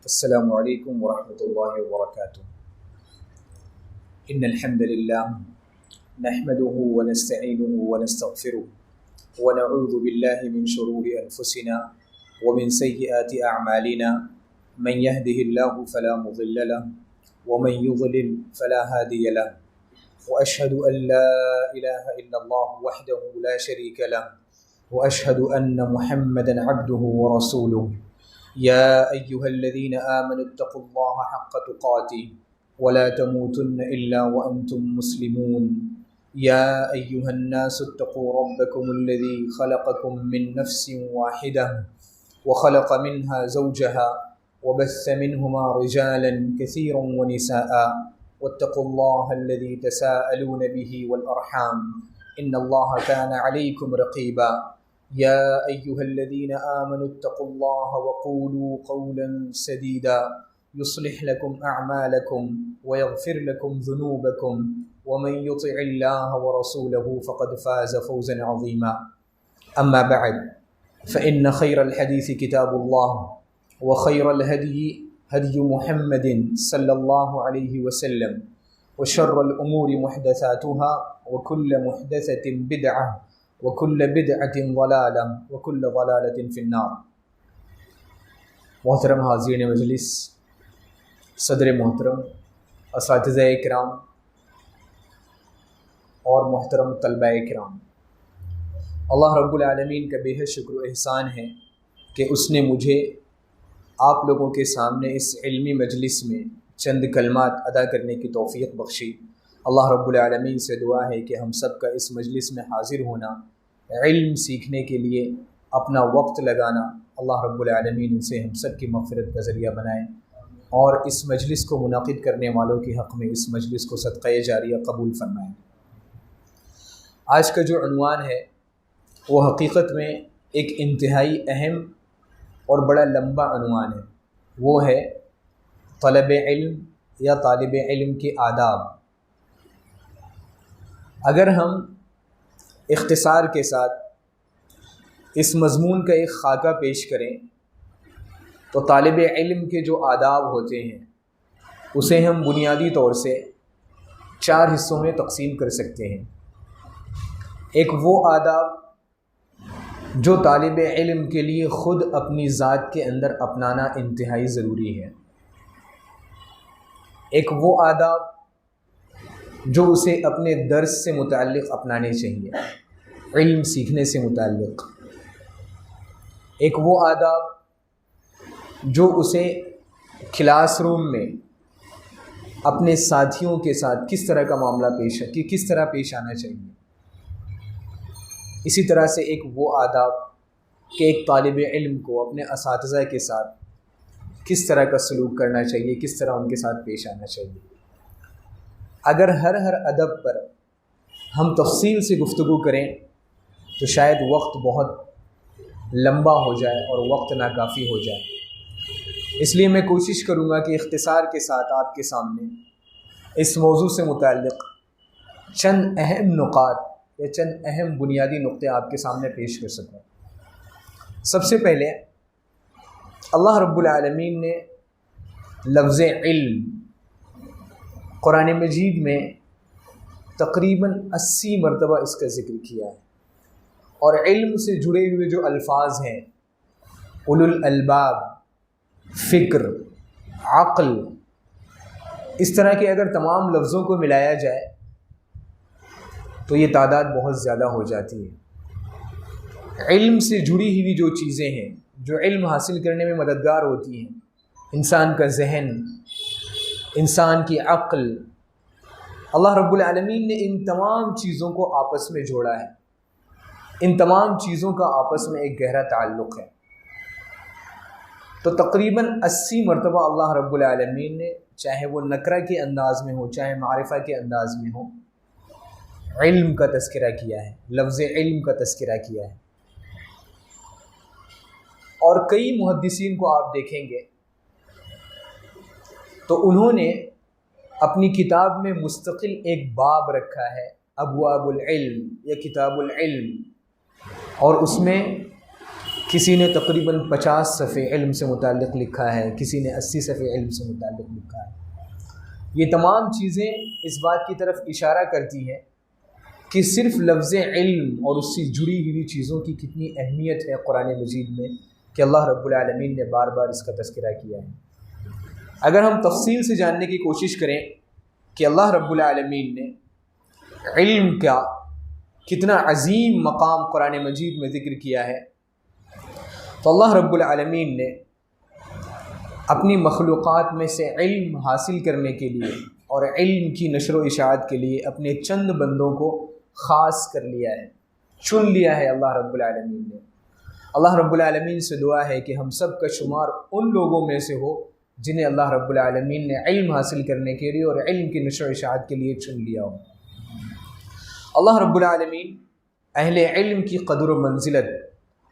السلام علیکم ورحمۃ اللہ وبرکاتہ۔ ان الحمد للہ نحمده ونستعینه ونستغفره ونعوذ باللہ من شرور انفسنا ومن سیئات اعمالنا من يهده الله فلا مضل له ومن يضلل فلا هادي له واشهد ان لا اله الا الله وحده لا شريك له واشهد ان محمدا عبده ورسوله يا أيها الذين آمنوا اتقوا الله حق تقاته ولا تموتن إلا وأنتم مسلمون يا أيها الناس اتقوا ربكم الذي خلقكم من نفس واحدة وخلق منها زوجها وبث منهما رجالا كثيرا ونساء واتقوا الله الذي تساءلون به والأرحام إن الله كان عليكم رقيبا يا أيها الذين آمنوا اتقوا الله وقولوا قولا سديدا يصلح لكم أعمالكم ويغفر لكم ذنوبكم ومن يطع الله ورسوله فقد فاز فوزا عظيما أما بعد فإن خير الحديث كتاب الله وخير الهدي هدي محمد صلى الله عليه وسلم وشر الأمور محدثاتها وكل محدثة بدعة وَكُلَّ بِدْعَةٍ ضَلَالَةٍ وَكُلَّ ضَلَالَةٍ فِي النَّارِ۔ محترم حاضرین مجلس، صدر محترم، اساتذہ کرام اور محترم طلبہ کرام، اللہ رب العالمین کا بے حد شکر و احسان ہے کہ اس نے مجھے آپ لوگوں کے سامنے اس علمی مجلس میں چند کلمات ادا کرنے کی توفیق بخشی۔ اللہ رب العالمین سے دعا ہے کہ ہم سب کا اس مجلس میں حاضر ہونا، علم سیکھنے کے لیے اپنا وقت لگانا، اللہ رب العالمین ان سے ہم سب کی مغفرت کا ذریعہ بنائیں، اور اس مجلس کو منعقد کرنے والوں کے حق میں اس مجلس کو صدقہ جاریہ قبول فرمائیں۔ آج کا جو عنوان ہے وہ حقیقت میں ایک انتہائی اہم اور بڑا لمبا عنوان ہے، وہ ہے طلب علم یا طالب علم کے آداب۔ اگر ہم اختصار کے ساتھ اس مضمون کا ایک خاکہ پیش کریں تو طالب علم کے جو آداب ہوتے ہیں اسے ہم بنیادی طور سے 4 حصوں میں تقسیم کر سکتے ہیں۔ ایک وہ آداب جو طالب علم کے لیے خود اپنی ذات کے اندر اپنانا انتہائی ضروری ہے، ایک وہ آداب جو اسے اپنے درس سے متعلق اپنانے چاہیے، علم سیکھنے سے متعلق، ایک وہ آداب جو اسے کلاس روم میں اپنے ساتھیوں کے ساتھ کس طرح کا معاملہ کس طرح پیش آنا چاہیے، اسی طرح سے ایک وہ آداب کہ ایک طالب علم کو اپنے اساتذہ کے ساتھ کس طرح کا سلوک کرنا چاہیے، کس طرح ان کے ساتھ پیش آنا چاہیے۔ اگر ہر ادب پر ہم تفصیل سے گفتگو کریں تو شاید وقت بہت لمبا ہو جائے اور وقت ناکافی ہو جائے، اس لیے میں کوشش کروں گا کہ اختصار کے ساتھ آپ کے سامنے اس موضوع سے متعلق چند اہم نکات یا چند اہم بنیادی نقطے آپ کے سامنے پیش کر سکوں۔ سب سے پہلے اللہ رب العالمین نے لفظ علم قرآن مجید میں تقریباً 80 مرتبہ اس کا ذکر کیا ہے، اور علم سے جڑے ہوئے جو الفاظ ہیں اولو الالباب، فکر، عقل، اس طرح کے اگر تمام لفظوں کو ملایا جائے تو یہ تعداد بہت زیادہ ہو جاتی ہے۔ علم سے جڑی ہوئی جو چیزیں ہیں جو علم حاصل کرنے میں مددگار ہوتی ہیں، انسان کا ذہن، انسان کی عقل، اللہ رب العالمین نے ان تمام چیزوں کو آپس میں جوڑا ہے، ان تمام چیزوں کا آپس میں ایک گہرا تعلق ہے۔ تو تقریباً 80 مرتبہ اللہ رب العالمین نے، چاہے وہ نکرہ کے انداز میں ہو چاہے معرفہ کے انداز میں ہو، علم کا تذکرہ کیا ہے، لفظ علم کا تذکرہ کیا ہے۔ اور کئی محدثین کو آپ دیکھیں گے تو انہوں نے اپنی کتاب میں مستقل ایک باب رکھا ہے، ابواب العلم یا کتاب العلم، اور اس میں کسی نے تقریباً 50 صفحے علم سے متعلق لکھا ہے، کسی نے 80 صفحے علم سے متعلق لکھا ہے۔ یہ تمام چیزیں اس بات کی طرف اشارہ کرتی ہیں کہ صرف لفظ علم اور اس سے جڑی ہوئی چیزوں کی کتنی اہمیت ہے قرآن مجید میں، کہ اللہ رب العالمین نے بار بار اس کا تذکرہ کیا ہے۔ اگر ہم تفصیل سے جاننے کی کوشش کریں کہ اللہ رب العالمین نے علم کا کتنا عظیم مقام قرآن مجید میں ذکر کیا ہے، تو اللہ رب العالمین نے اپنی مخلوقات میں سے علم حاصل کرنے کے لیے اور علم کی نشر و اشاعت کے لیے اپنے چند بندوں کو خاص کر لیا ہے، چن لیا ہے اللہ رب العالمین نے۔ اللہ رب العالمین سے دعا ہے کہ ہم سب کا شمار ان لوگوں میں سے ہو جنہیں اللہ رب العالمین نے علم حاصل کرنے کے لیے اور علم کی نشر و اشاعت کے لیے چن لیا ہو۔ اللہ رب العالمین اہل علم کی قدر و منزلت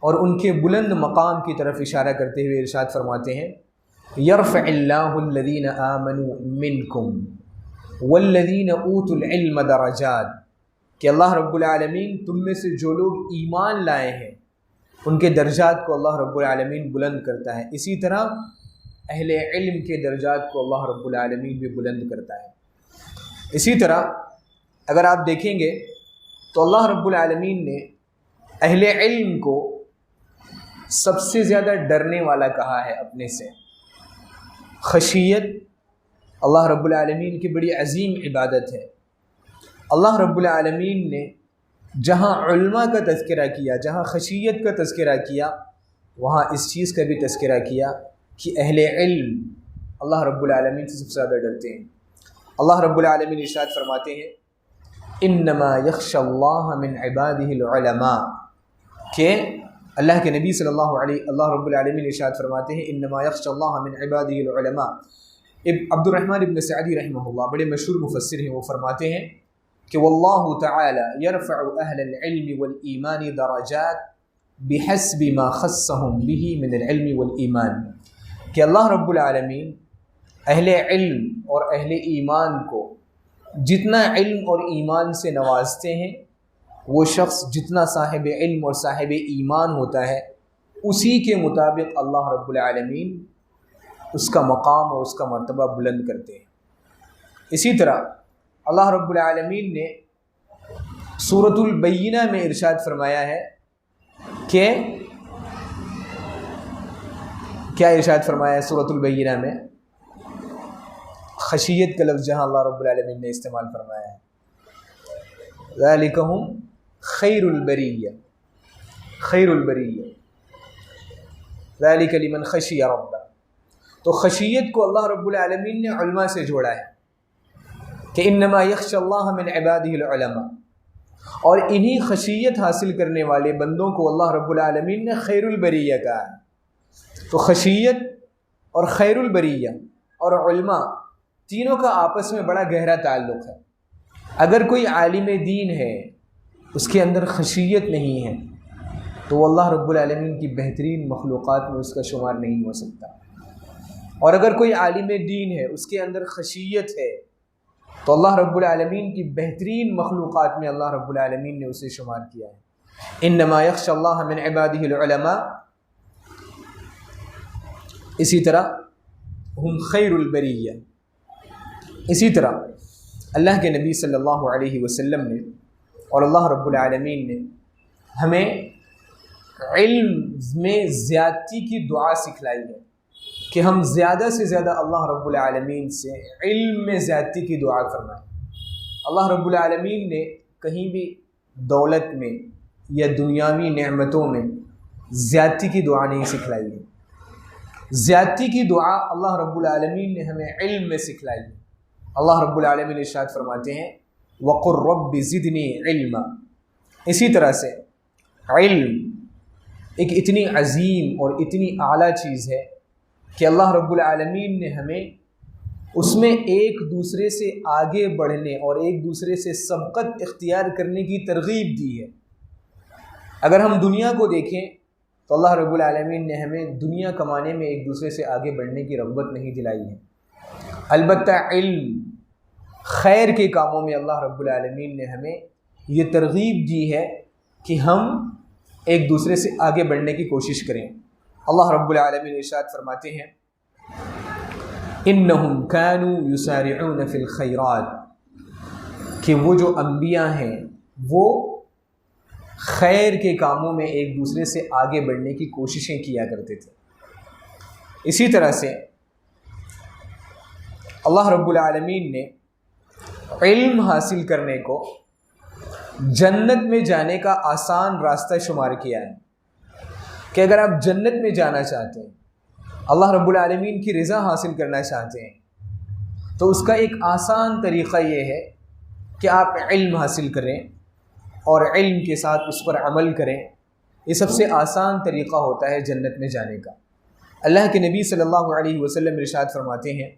اور ان کے بلند مقام کی طرف اشارہ کرتے ہوئے ارشاد فرماتے ہیں، یرفع اللہ الذین آمنوا منکم والذین اوتوا العلم درجات، کہ اللہ رب العالمین تم میں سے جو لوگ ایمان لائے ہیں ان کے درجات کو اللہ رب العالمین بلند کرتا ہے، اسی طرح اہل علم کے درجات کو اللہ رب العالمین بھی بلند کرتا ہے۔ اسی طرح اگر آپ دیکھیں گے تو اللہ رب العالمین نے اہل علم کو سب سے زیادہ ڈرنے والا کہا ہے اپنے سے۔ خشیت اللہ رب العالمین کی بڑی عظیم عبادت ہے۔ اللہ رب العالمین نے جہاں علماء کا تذکرہ کیا، جہاں خشیت کا تذکرہ کیا، وہاں اس چیز کا بھی تذکرہ کیا کہ اہل علم اللہ رب العالمین سے سب سے زیادہ ڈرتے ہیں۔ اللہ رب العالمین ارشاد فرماتے ہیں، انما یخشی اللہ من عبادہ العلماء، کہ اللہ کے نبی صلی اللہ رب العالمین ارشاد فرماتے ہیں، انما یخشی اللہ من عبادہ العلماء۔ عبد الرحمن ابن سعدی رحمہ اللہ بڑے مشہور مفسر ہیں، وہ فرماتے ہیں کہ واللہ تعالی یرفع اہل العلم والایمان درجات بحسب ما خصهم به من العلم والایمان، کہ اللہ رب العالمین اہل علم اور اہل ایمان کو جتنا علم اور ایمان سے نوازتے ہیں، وہ شخص جتنا صاحب علم اور صاحب ایمان ہوتا ہے اسی کے مطابق اللہ رب العالمین اس کا مقام اور اس کا مرتبہ بلند کرتے ہیں۔ اسی طرح اللہ رب العالمین نے سورۃ البینہ میں ارشاد فرمایا ہے کہ کیا ارشاد فرمایا ہے سورۃ البینہ میں؟ خشیت کا لفظ جہاں اللہ رب العالمین نے استعمال فرمایا ہے، ذالک ہم خیر البریہ، خیر البریہ ذالک لمن خشی ربہ۔ تو خشیت کو اللہ رب العالمین نے علماء سے جوڑا ہے کہ انما یخشی اللہ من عبادہ العلماء، اور انہی خشیت حاصل کرنے والے بندوں کو اللہ رب العالمین نے خیر البریہ کہا ہے۔ تو خشیت اور خیر البریہ اور علماء تینوں کا آپس میں بڑا گہرا تعلق ہے۔ اگر کوئی عالم دین ہے اس کے اندر خشیت نہیں ہے تو وہ اللہ رب العالمین کی بہترین مخلوقات میں اس کا شمار نہیں ہو سکتا، اور اگر کوئی عالم دین ہے اس کے اندر خشیت ہے تو اللہ رب العالمین کی بہترین مخلوقات میں اللہ رب العالمین نے اسے شمار کیا ہے۔ انما یخشی اللہ من عبادہ العلماء، اسی طرح ہم خیر البریہ۔ اسی طرح اللہ کے نبی صلی اللہ علیہ وسلم نے اور اللہ رب العالمین نے ہمیں علم میں زیادتی کی دعا سکھلائی ہے کہ ہم زیادہ سے زیادہ اللہ رب العالمین سے علم میں زیادتی کی دعا فرمائیں۔ اللہ رب العالمین نے کہیں بھی دولت میں یا دنیاوی نعمتوں میں زیادتی کی دعا نہیں سکھلائی ہے۔ زیادتی کی دعا اللہ رب العالمین نے ہمیں علم میں سکھلائی ہے۔ اللہ رب العالمین ارشاد فرماتے ہیں، وَقُلْ رَبِّ زِدْنِي عِلْمًا۔ اسی طرح سے علم ایک اتنی عظیم اور اتنی اعلیٰ چیز ہے کہ اللہ رب العالمین نے ہمیں اس میں ایک دوسرے سے آگے بڑھنے اور ایک دوسرے سے سبقت اختیار کرنے کی ترغیب دی ہے۔ اگر ہم دنیا کو دیکھیں تو اللہ رب العالمین نے ہمیں دنیا کمانے میں ایک دوسرے سے آگے بڑھنے کی رغبت نہیں دلائی ہے، البتہ علم خیر کے کاموں میں اللہ رب العالمین نے ہمیں یہ ترغیب دی ہے کہ ہم ایک دوسرے سے آگے بڑھنے کی کوشش کریں۔ اللہ رب العالمین ارشاد فرماتے ہیں انہم کانوا یسارعون فی الخیرات، کہ وہ جو انبیاء ہیں وہ خیر کے کاموں میں ایک دوسرے سے آگے بڑھنے کی کوششیں کیا کرتے تھے۔ اسی طرح سے اللہ رب العالمین نے علم حاصل کرنے کو جنت میں جانے کا آسان راستہ شمار کیا ہے، کہ اگر آپ جنت میں جانا چاہتے ہیں، اللہ رب العالمین کی رضا حاصل کرنا چاہتے ہیں، تو اس کا ایک آسان طریقہ یہ ہے کہ آپ علم حاصل کریں اور علم کے ساتھ اس پر عمل کریں۔ یہ سب سے آسان طریقہ ہوتا ہے جنت میں جانے کا۔ اللہ کے نبی صلی اللہ علیہ وسلم ارشاد فرماتے ہیں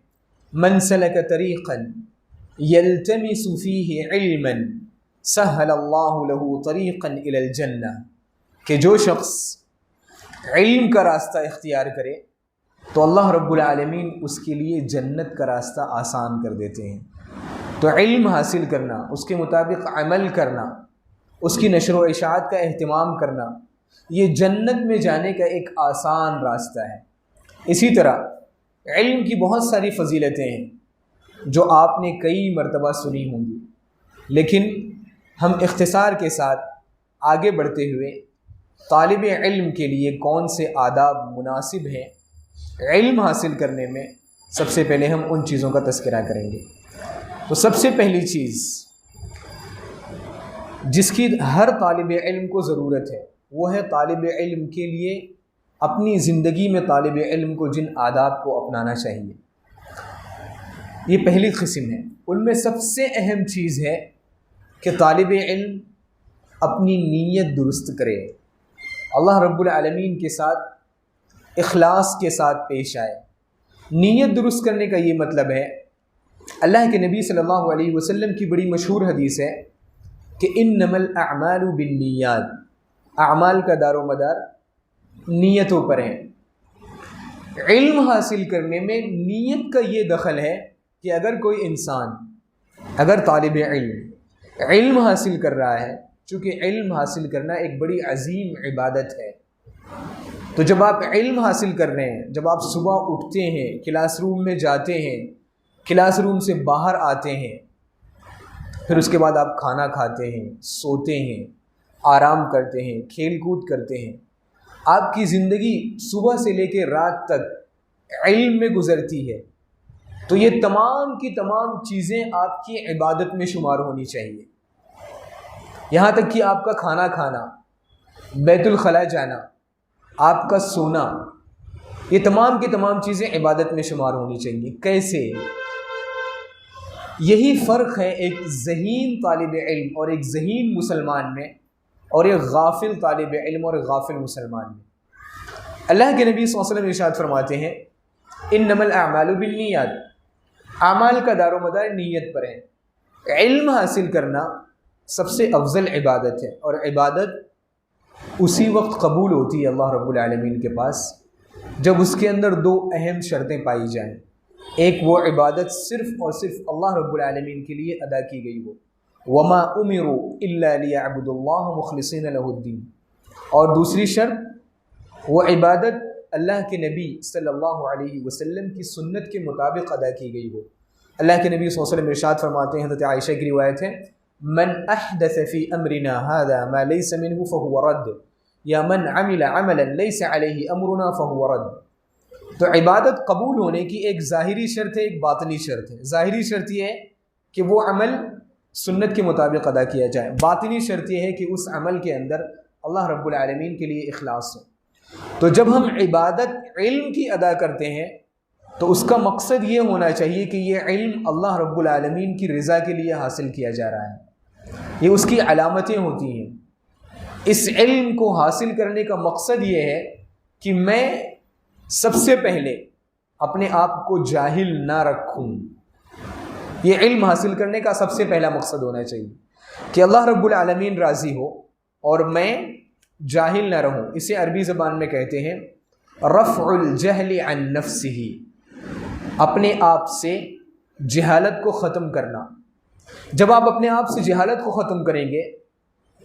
من سلک طریقا یلتمس فیہ علما سہل اللہ لہ طریقا الی الجنہ، کہ جو شخص علم کا راستہ اختیار کرے تو اللہ رب العالمین اس کے لیے جنت کا راستہ آسان کر دیتے ہیں۔ تو علم حاصل کرنا، اس کے مطابق عمل کرنا، اس کی نشر و اشاعت کا اہتمام کرنا، یہ جنت میں جانے کا ایک آسان راستہ ہے۔ اسی طرح علم کی بہت ساری فضیلتیں ہیں جو آپ نے کئی مرتبہ سنی ہوں گی، لیکن ہم اختصار کے ساتھ آگے بڑھتے ہوئے طالب علم کے لیے کون سے آداب مناسب ہیں علم حاصل کرنے میں، سب سے پہلے ہم ان چیزوں کا تذکرہ کریں گے۔ تو سب سے پہلی چیز جس کی ہر طالب علم کو ضرورت ہے وہ ہے طالب علم کے لیے اپنی زندگی میں طالب علم کو جن آداب کو اپنانا چاہیے۔ یہ پہلی قسم ہے، ان میں سب سے اہم چیز ہے کہ طالب علم اپنی نیت درست کرے، اللہ رب العالمین کے ساتھ اخلاص کے ساتھ پیش آئے۔ نیت درست کرنے کا یہ مطلب ہے، اللہ کے نبی صلی اللہ علیہ وسلم کی بڑی مشہور حدیث ہے کہ انما الاعمال بالنیات، اعمال کا دار و مدار نیتوں پر ہے۔ علم حاصل کرنے میں نیت کا یہ دخل ہے کہ اگر کوئی انسان، اگر طالب علم حاصل کر رہا ہے، چونکہ علم حاصل کرنا ایک بڑی عظیم عبادت ہے، تو جب آپ علم حاصل کر رہے ہیں، جب آپ صبح اٹھتے ہیں، کلاس روم میں جاتے ہیں، کلاس روم سے باہر آتے ہیں، پھر اس کے بعد آپ کھانا کھاتے ہیں، سوتے ہیں، آرام کرتے ہیں، کھیل کود کرتے ہیں، آپ کی زندگی صبح سے لے کے رات تک علم میں گزرتی ہے، تو یہ تمام کی تمام چیزیں آپ کی عبادت میں شمار ہونی چاہیے۔ یہاں تک کہ آپ کا کھانا کھانا، بیت الخلاء جانا، آپ کا سونا، یہ تمام کی تمام چیزیں عبادت میں شمار ہونی چاہیے۔ کیسے؟ یہی فرق ہے ایک ذہین طالب علم اور ایک ذہین مسلمان میں، اور ایک غافل طالب علم اور ایک غافل مسلمان میں۔ اللہ کے نبی صلی اللہ علیہ وسلم ارشاد فرماتے ہیں انما الاعمال بالنیات، اعمال کا دار و مدار نیت پر ہے۔ علم حاصل کرنا سب سے افضل عبادت ہے، اور عبادت اسی وقت قبول ہوتی ہے اللہ رب العالمین کے پاس جب اس کے اندر دو اہم شرطیں پائی جائیں۔ ایک وہ عبادت صرف اور صرف اللہ رب العالمین کے لیے ادا کی گئی ہو، وما امروا الا ليعبدوا الله مخلصین له الدین، اور دوسری شرط وہ عبادت اللہ کے نبی صلی اللہ علیہ وسلم کی سنت کے مطابق ادا کی گئی ہو۔ اللہ کے نبی صلی اللہ علیہ وسلم ارشاد فرماتے ہیں، حضرت عائشہ کی روایت ہے من احدث فی امرنا هذا ما ليس منه فهو رد، یا من عمل عملا ليس عليه امرنا فهو رد۔ تو عبادت قبول ہونے کی ایک ظاہری شرط ہے، ایک باطنی شرط ہے۔ ظاہری شرط یہ ہے کہ وہ عمل سنت کے مطابق ادا کیا جائے، باطنی شرط یہ ہے کہ اس عمل کے اندر اللہ رب العالمین کے لیے اخلاص ہو۔ تو جب ہم عبادت علم کی ادا کرتے ہیں تو اس کا مقصد یہ ہونا چاہیے کہ یہ علم اللہ رب العالمین کی رضا کے لیے حاصل کیا جا رہا ہے، یہ اس کی علامتیں ہوتی ہیں۔ اس علم کو حاصل کرنے کا مقصد یہ ہے کہ میں سب سے پہلے اپنے آپ کو جاہل نہ رکھوں۔ یہ علم حاصل کرنے کا سب سے پہلا مقصد ہونا چاہیے کہ اللہ رب العالمین راضی ہو اور میں جاہل نہ رہوں۔ اسے عربی زبان میں کہتے ہیں رفع الجہل عن نفسہ، اپنے آپ سے جہالت کو ختم کرنا۔ جب آپ اپنے آپ سے جہالت کو ختم کریں گے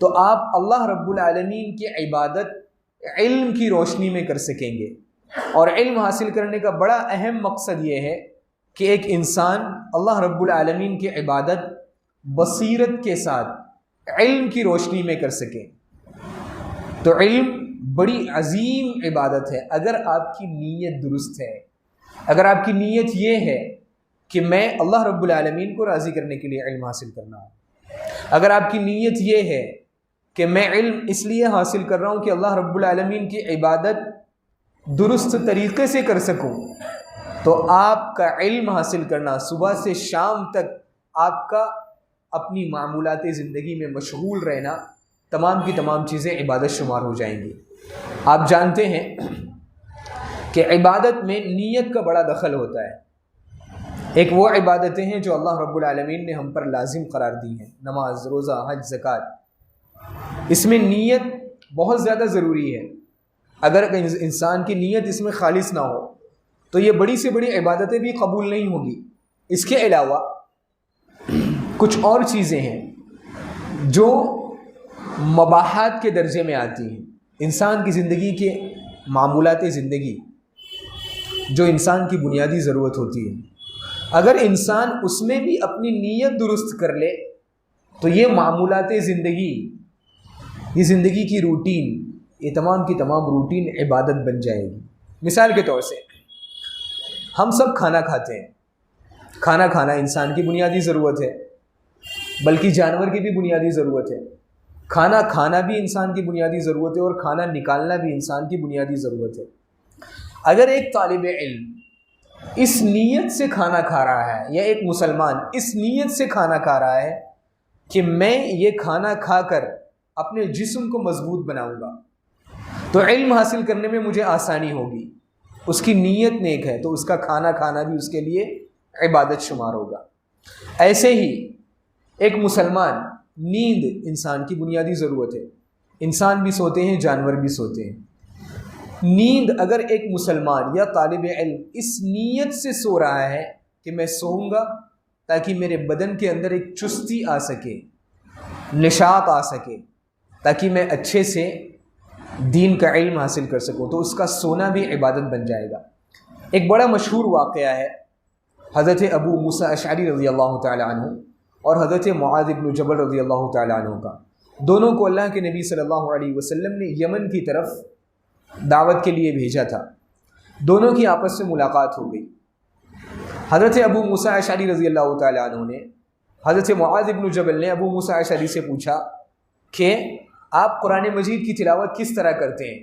تو آپ اللہ رب العالمین کی عبادت علم کی روشنی میں کر سکیں گے۔ اور علم حاصل کرنے کا بڑا اہم مقصد یہ ہے کہ ایک انسان اللہ رب العالمین کی عبادت بصیرت کے ساتھ علم کی روشنی میں کر سکے۔ تو علم بڑی عظیم عبادت ہے اگر آپ کی نیت درست ہے، اگر آپ کی نیت یہ ہے کہ میں اللہ رب العالمین کو راضی کرنے کے لیے علم حاصل کرنا ہوں، اگر آپ کی نیت یہ ہے کہ میں علم اس لیے حاصل کر رہا ہوں کہ اللہ رب العالمین کی عبادت درست طریقے سے کر سکوں، تو آپ کا علم حاصل کرنا صبح سے شام تک آپ کا اپنی معمولات زندگی میں مشغول رہنا، تمام کی تمام چیزیں عبادت شمار ہو جائیں گی۔ آپ جانتے ہیں کہ عبادت میں نیت کا بڑا دخل ہوتا ہے۔ ایک وہ عبادتیں ہیں جو اللہ رب العالمین نے ہم پر لازم قرار دی ہیں، نماز، روزہ، حج، زکوٰۃ، اس میں نیت بہت زیادہ ضروری ہے۔ اگر انسان کی نیت اس میں خالص نہ ہو تو یہ بڑی سے بڑی عبادتیں بھی قبول نہیں ہوگی۔ اس کے علاوہ کچھ اور چیزیں ہیں جو مباحات کے درجے میں آتی ہیں، انسان کی زندگی کے معمولات زندگی جو انسان کی بنیادی ضرورت ہوتی ہے، اگر انسان اس میں بھی اپنی نیت درست کر لے تو یہ معمولات زندگی، یہ زندگی کی روٹین، یہ تمام کی تمام روٹین عبادت بن جائے گی۔ مثال کے طور سے ہم سب کھانا کھاتے ہیں، کھانا کھانا انسان کی بنیادی ضرورت ہے، بلکہ جانور کی بھی بنیادی ضرورت ہے۔ کھانا کھانا بھی انسان کی بنیادی ضرورت ہے اور کھانا نکالنا بھی انسان کی بنیادی ضرورت ہے۔ اگر ایک طالب علم اس نیت سے کھانا کھا رہا ہے، یا ایک مسلمان اس نیت سے کھانا کھا رہا ہے کہ میں یہ کھانا کھا کر اپنے جسم کو مضبوط بناؤں گا، تو علم حاصل کرنے میں مجھے آسانی ہوگی۔ اس کی نیت نیک ہے تو اس کا کھانا کھانا بھی اس کے لیے عبادت شمار ہوگا۔ ایسے ہی ایک مسلمان، نیند انسان کی بنیادی ضرورت ہے، انسان بھی سوتے ہیں، جانور بھی سوتے ہیں۔ نیند اگر ایک مسلمان یا طالب علم اس نیت سے سو رہا ہے کہ میں سوؤں گا تاکہ میرے بدن کے اندر ایک چستی آ سکے، نشاط آ سکے، تاکہ میں اچھے سے دین کا علم حاصل کر سکوں، تو اس کا سونا بھی عبادت بن جائے گا۔ ایک بڑا مشہور واقعہ ہے حضرت ابو موسیٰ اشعری رضی اللہ تعالی عنہ اور حضرت معاذ بن جبل رضی اللہ تعالی عنہ کا۔ دونوں کو اللہ کے نبی صلی اللہ علیہ وسلم نے یمن کی طرف دعوت کے لیے بھیجا تھا۔ دونوں کی آپس میں ملاقات ہو گئی۔ حضرت ابو موسیٰ اشعری رضی اللہ تعالی عنہ نے، حضرت معاذ بن جبل نے ابو موسیٰ اشعری سے پوچھا کہ آپ قرآن مجید کی تلاوت کس طرح کرتے ہیں؟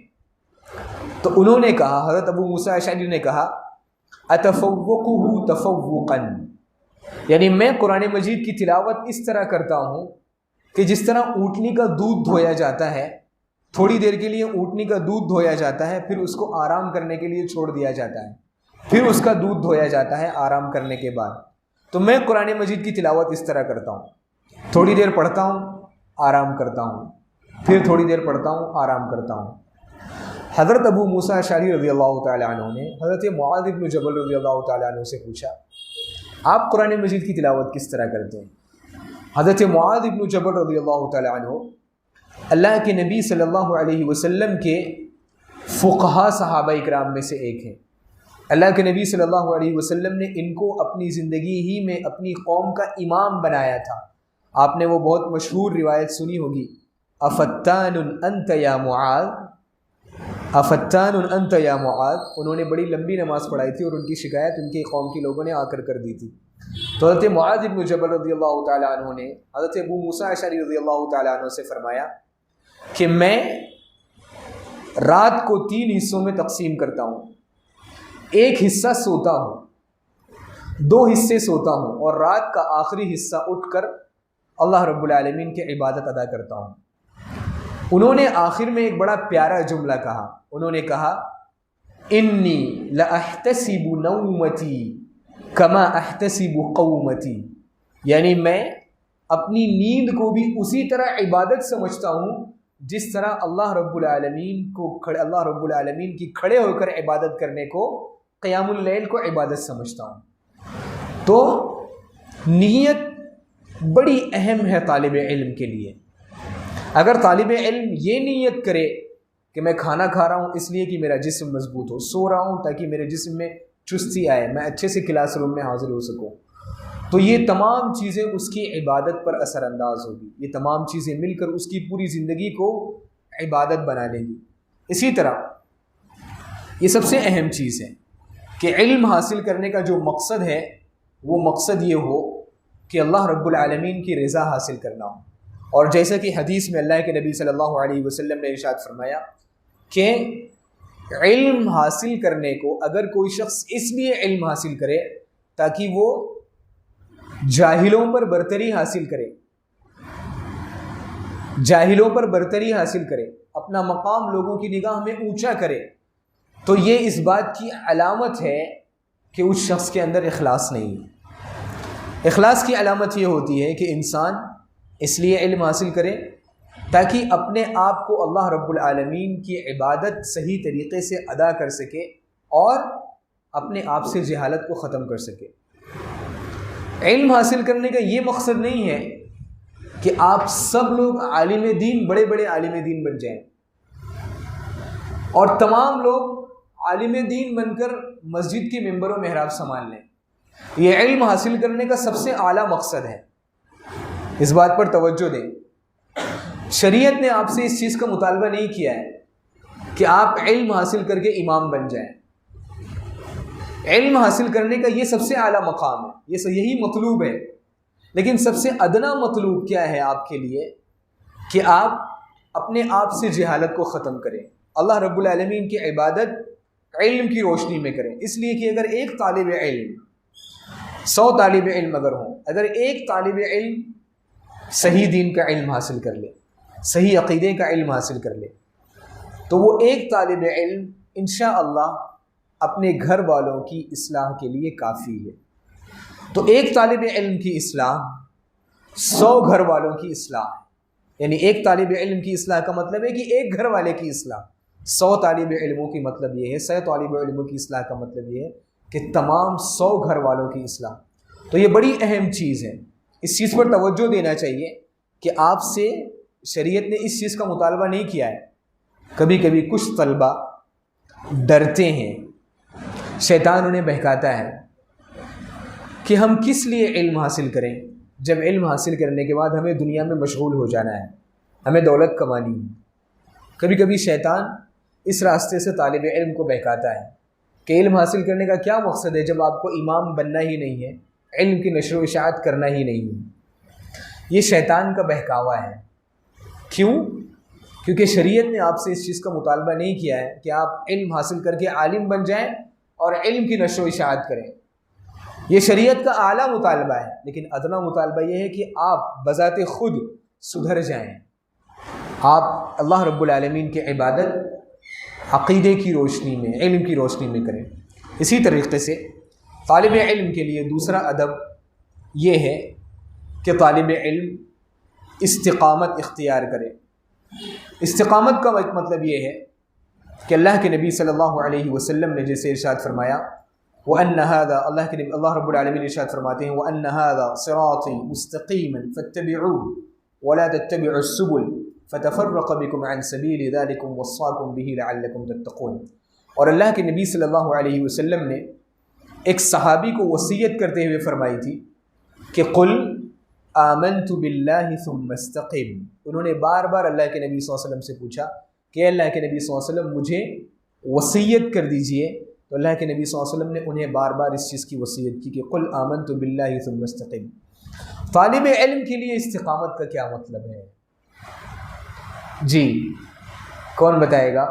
تو انہوں نے کہا، حضرت ابو موسیٰ اشعری نے کہا، اتفوقہ تفوقا، یعنی میں قرآن مجید کی تلاوت اس طرح کرتا ہوں کہ جس طرح اونٹنی کا دودھ دھویا جاتا ہے، تھوڑی دیر کے لیے اونٹنی کا دودھ دھویا جاتا ہے، پھر اس کو آرام کرنے کے لیے چھوڑ دیا جاتا ہے، پھر اس کا دودھ دھویا جاتا ہے آرام کرنے کے بعد۔ تو میں قرآن مجید کی تلاوت اس طرح کرتا ہوں، تھوڑی دیر پڑھتا ہوں، آرام کرتا ہوں، پھر تھوڑی دیر پڑھتا ہوں، آرام کرتا ہوں۔ حضرت ابو موسیٰ اشعری رضی اللہ تعالی عنہ نے حضرت معاذ بن جبل رضی اللہ تعالی عنہ سے پوچھا، آپ قرآن مجید کی تلاوت کس طرح کرتے ہیں؟ حضرت معاذ بن جبل رضی اللہ تعالی عنہ اللہ کے نبی صلی اللہ علیہ وسلم کے فقہا صحابہ اکرام میں سے ایک ہیں۔ اللہ کے نبی صلی اللہ علیہ وسلم نے ان کو اپنی زندگی ہی میں اپنی قوم کا امام بنایا تھا۔ آپ نے وہ بہت مشہور روایت سنی ہوگی، افتان انت یا معاذ، افتان انت یا معاذ۔ انہوں نے بڑی لمبی نماز پڑھائی تھی اور ان کی شکایت ان کی قوم کے لوگوں نے آ کر دی تھی۔ تو حضرت معاذ بن جبل رضی اللہ تعالی عنہ نے حضرت ابو موسیٰ اشعری رضی اللہ تعالی عنہ سے فرمایا کہ میں رات کو 3 حصوں میں تقسیم کرتا ہوں، ایک حصہ سوتا ہوں، 2 حصے سوتا ہوں، اور رات کا آخری حصہ اٹھ کر اللہ رب العالمین کی عبادت ادا کرتا ہوں۔ انہوں نے آخر میں ایک بڑا پیارا جملہ کہا، انہوں نے کہا، انی لاحتسب نومتی کما احتسب قومتی، یعنی میں اپنی نیند کو بھی اسی طرح عبادت سمجھتا ہوں جس طرح اللہ رب العالمین کی کھڑے ہو کر عبادت کرنے کو، قیام اللیل کو عبادت سمجھتا ہوں۔ تو نیت بڑی اہم ہے طالب علم کے لیے۔ اگر طالب علم یہ نیت کرے کہ میں کھانا کھا رہا ہوں اس لیے کہ میرا جسم مضبوط ہو، سو رہا ہوں تاکہ میرے جسم میں چستی آئے، میں اچھے سے کلاس روم میں حاضر ہو سکوں، تو یہ تمام چیزیں اس کی عبادت پر اثر انداز ہوگی، یہ تمام چیزیں مل کر اس کی پوری زندگی کو عبادت بنا لیں گی۔ اسی طرح یہ سب سے اہم چیز ہے کہ علم حاصل کرنے کا جو مقصد ہے وہ مقصد یہ ہو کہ اللہ رب العالمین کی رضا حاصل کرنا ہو۔ اور جیسا کہ حدیث میں اللہ کے نبی صلی اللہ علیہ وسلم نے ارشاد فرمایا کہ علم حاصل کرنے کو اگر کوئی شخص اس لیے علم حاصل کرے تاکہ وہ جاہلوں پر برتری حاصل کرے، جاہلوں پر برتری حاصل کرے، اپنا مقام لوگوں کی نگاہ میں اونچا کرے، تو یہ اس بات کی علامت ہے کہ اس شخص کے اندر اخلاص نہیں ہے۔ اخلاص کی علامت یہ ہوتی ہے کہ انسان اس لیے علم حاصل کرے تاکہ اپنے آپ کو اللہ رب العالمین کی عبادت صحیح طریقے سے ادا کر سکے اور اپنے آپ سے جہالت کو ختم کر سکے۔ علم حاصل کرنے کا یہ مقصد نہیں ہے کہ آپ سب لوگ عالم دین، بڑے بڑے عالم دین بن جائیں اور تمام لوگ عالم دین بن کر مسجد کے ممبر و محراب سنبھال لیں۔ یہ علم حاصل کرنے کا سب سے اعلیٰ مقصد ہے، اس بات پر توجہ دیں۔ شریعت نے آپ سے اس چیز کا مطالبہ نہیں کیا ہے کہ آپ علم حاصل کر کے امام بن جائیں۔ علم حاصل کرنے کا یہ سب سے اعلیٰ مقام ہے، یہی مطلوب ہے، لیکن سب سے ادنا مطلوب کیا ہے آپ کے لیے کہ آپ اپنے آپ سے جہالت کو ختم کریں، اللہ رب العالمین کی عبادت علم کی روشنی میں کریں۔ اس لیے کہ اگر ایک طالب علم، 100 طالب علم اگر ہوں، اگر ایک طالب علم صحیح دین کا علم حاصل کر لے، صحیح عقیدے کا علم حاصل کر لے، تو وہ ایک طالب علم انشاءاللہ اپنے گھر والوں کی اصلاح کے لیے کافی ہے۔ تو ایک طالب علم کی اصلاح 100 گھر والوں کی اصلاح ہے، یعنی ایک طالب علم کی اصلاح کا مطلب ہے کہ ایک گھر والے کی اصلاح، 100 طالب علموں کی مطلب یہ ہے، 100 طالب علموں کی اصلاح کا مطلب یہ ہے کہ تمام 100 گھر والوں کی اصلاح۔ تو یہ بڑی اہم چیز ہے، اس چیز پر توجہ دینا چاہیے کہ آپ سے شریعت نے اس چیز کا مطالبہ نہیں کیا ہے۔ کبھی کبھی کچھ طلبہ ڈرتے ہیں، شیطان انہیں بہکاتا ہے کہ ہم کس لیے علم حاصل کریں، جب علم حاصل کرنے کے بعد ہمیں دنیا میں مشغول ہو جانا ہے، ہمیں دولت کمانی ہے۔ کبھی کبھی شیطان اس راستے سے طالب علم کو بہکاتا ہے کہ علم حاصل کرنے کا کیا مقصد ہے جب آپ کو امام بننا ہی نہیں ہے، علم کی نشر و اشاعت کرنا ہی نہیں ہے۔ یہ شیطان کا بہکاوا ہے۔ کیوں؟ کیونکہ شریعت نے آپ سے اس چیز کا مطالبہ نہیں کیا ہے کہ آپ علم حاصل کر کے عالم بن جائیں اور علم کی نشر و اشاعت کریں۔ یہ شریعت کا اعلیٰ مطالبہ ہے، لیکن ادنا مطالبہ یہ ہے کہ آپ بذات خود سدھر جائیں، آپ اللہ رب العالمین کی عبادت عقیدے کی روشنی میں، علم کی روشنی میں کریں۔ اسی طریقے سے طالب علم کے لیے دوسرا ادب یہ ہے کہ طالب علم استقامت اختیار کرے۔ استقامت کا مطلب یہ ہے کہ اللہ کے نبی صلی اللہ علیہ وسلم نے جیسے ارشاد فرمایا وَأَنَّ هَذَا، اللہ رب العالمین ارشاد فرماتے ہیں وَأَنَّ هَذَا صِرَاطِي مُسْتَقِيمًا فَاتَّبِعُوهُ وَلَا تَتَّبِعُوا السُّبُلَ فَتَفَرَّقَ بِكُمْ عَنْ سَبِيلِ ذَلِكُمْ وَصَّاكُمْ بِهِ لَعَلَّكُمْ تَتَّقُونَ۔ اور اللہ کے نبی صلی اللہ علیہ وسلم نے ایک صحابی کو وصیت کرتے ہوئے فرمائی تھی کہ قل آمنت باللہ ثم استقم۔ انہوں نے بار بار اللہ کے نبی صلی اللہ علیہ وسلم سے پوچھا کہ اللہ کے نبی صلی اللہ علیہ وسلم مجھے وصیت کر دیجئے، تو اللہ کے نبی صلی اللہ علیہ وسلم نے انہیں بار بار اس چیز کی وصیت کی کہ قل آمنت باللہ ثم استقم۔ طالب علم کے لیے استقامت کا کیا مطلب ہے؟ جی کون بتائے گا؟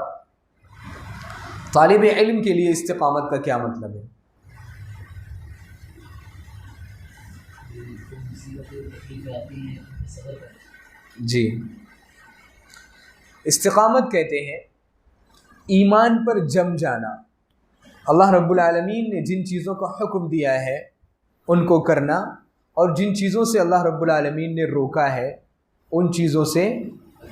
طالب علم کے لیے استقامت کا کیا مطلب ہے؟ جی استقامت کہتے ہیں ایمان پر جم جانا۔ اللہ رب العالمین نے جن چیزوں کا حکم دیا ہے ان کو کرنا، اور جن چیزوں سے اللہ رب العالمین نے روکا ہے ان چیزوں سے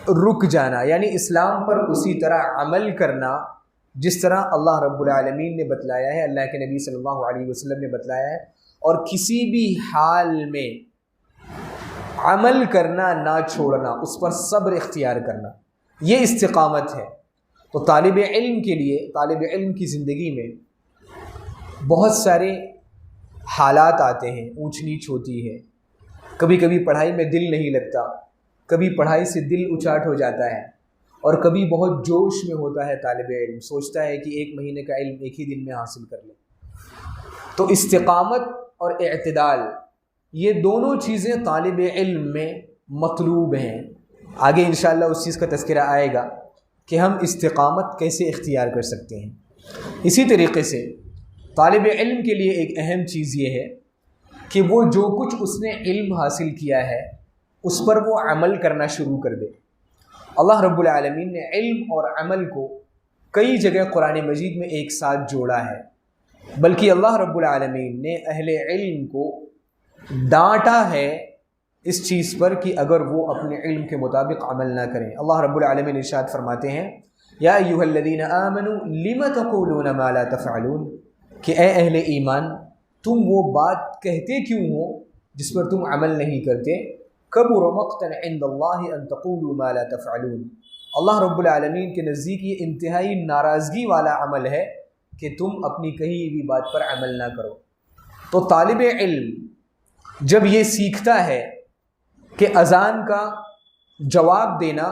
رک جانا، یعنی اسلام پر اسی طرح عمل کرنا جس طرح اللہ رب العالمین نے بتلایا ہے، اللہ کے نبی صلی اللہ علیہ وسلم نے بتلایا ہے، اور کسی بھی حال میں عمل کرنا نہ چھوڑنا، اس پر صبر اختیار کرنا، یہ استقامت ہے۔ تو طالب علم کے لیے، طالب علم کی زندگی میں بہت سارے حالات آتے ہیں، اونچ نیچ ہوتی ہے، کبھی کبھی پڑھائی میں دل نہیں لگتا، کبھی پڑھائی سے دل اچاٹ ہو جاتا ہے، اور کبھی بہت جوش میں ہوتا ہے طالب علم، سوچتا ہے کہ 1 مہینے کا علم ایک ہی دن میں حاصل کر لے۔ تو استقامت اور اعتدال، یہ دونوں چیزیں طالب علم میں مطلوب ہیں۔ آگے انشاءاللہ اس چیز کا تذکرہ آئے گا کہ ہم استقامت کیسے اختیار کر سکتے ہیں۔ اسی طریقے سے طالب علم کے لیے ایک اہم چیز یہ ہے کہ وہ جو کچھ اس نے علم حاصل کیا ہے اس پر وہ عمل کرنا شروع کر دے۔ اللہ رب العالمین نے علم اور عمل کو کئی جگہ قرآن مجید میں ایک ساتھ جوڑا ہے، بلکہ اللہ رب العالمین نے اہل علم کو ڈانٹا ہے اس چیز پر کہ اگر وہ اپنے علم کے مطابق عمل نہ کریں۔ اللہ رب العالمین ارشاد فرماتے ہیں یا ایھا الذین آمنوا لم تقولون ما لا تفعلون، کہ اے اہل ایمان تم وہ بات کہتے کیوں ہو جس پر تم عمل نہیں کرتے؟ کبر مقتا عند اللہ ان تقولوا ما لا تفعلون، اللہ رب العالمین کے نزدیک یہ انتہائی ناراضگی والا عمل ہے کہ تم اپنی کہی ہوئی بات پر عمل نہ کرو۔ تو طالب علم جب یہ سیکھتا ہے کہ اذان کا جواب دینا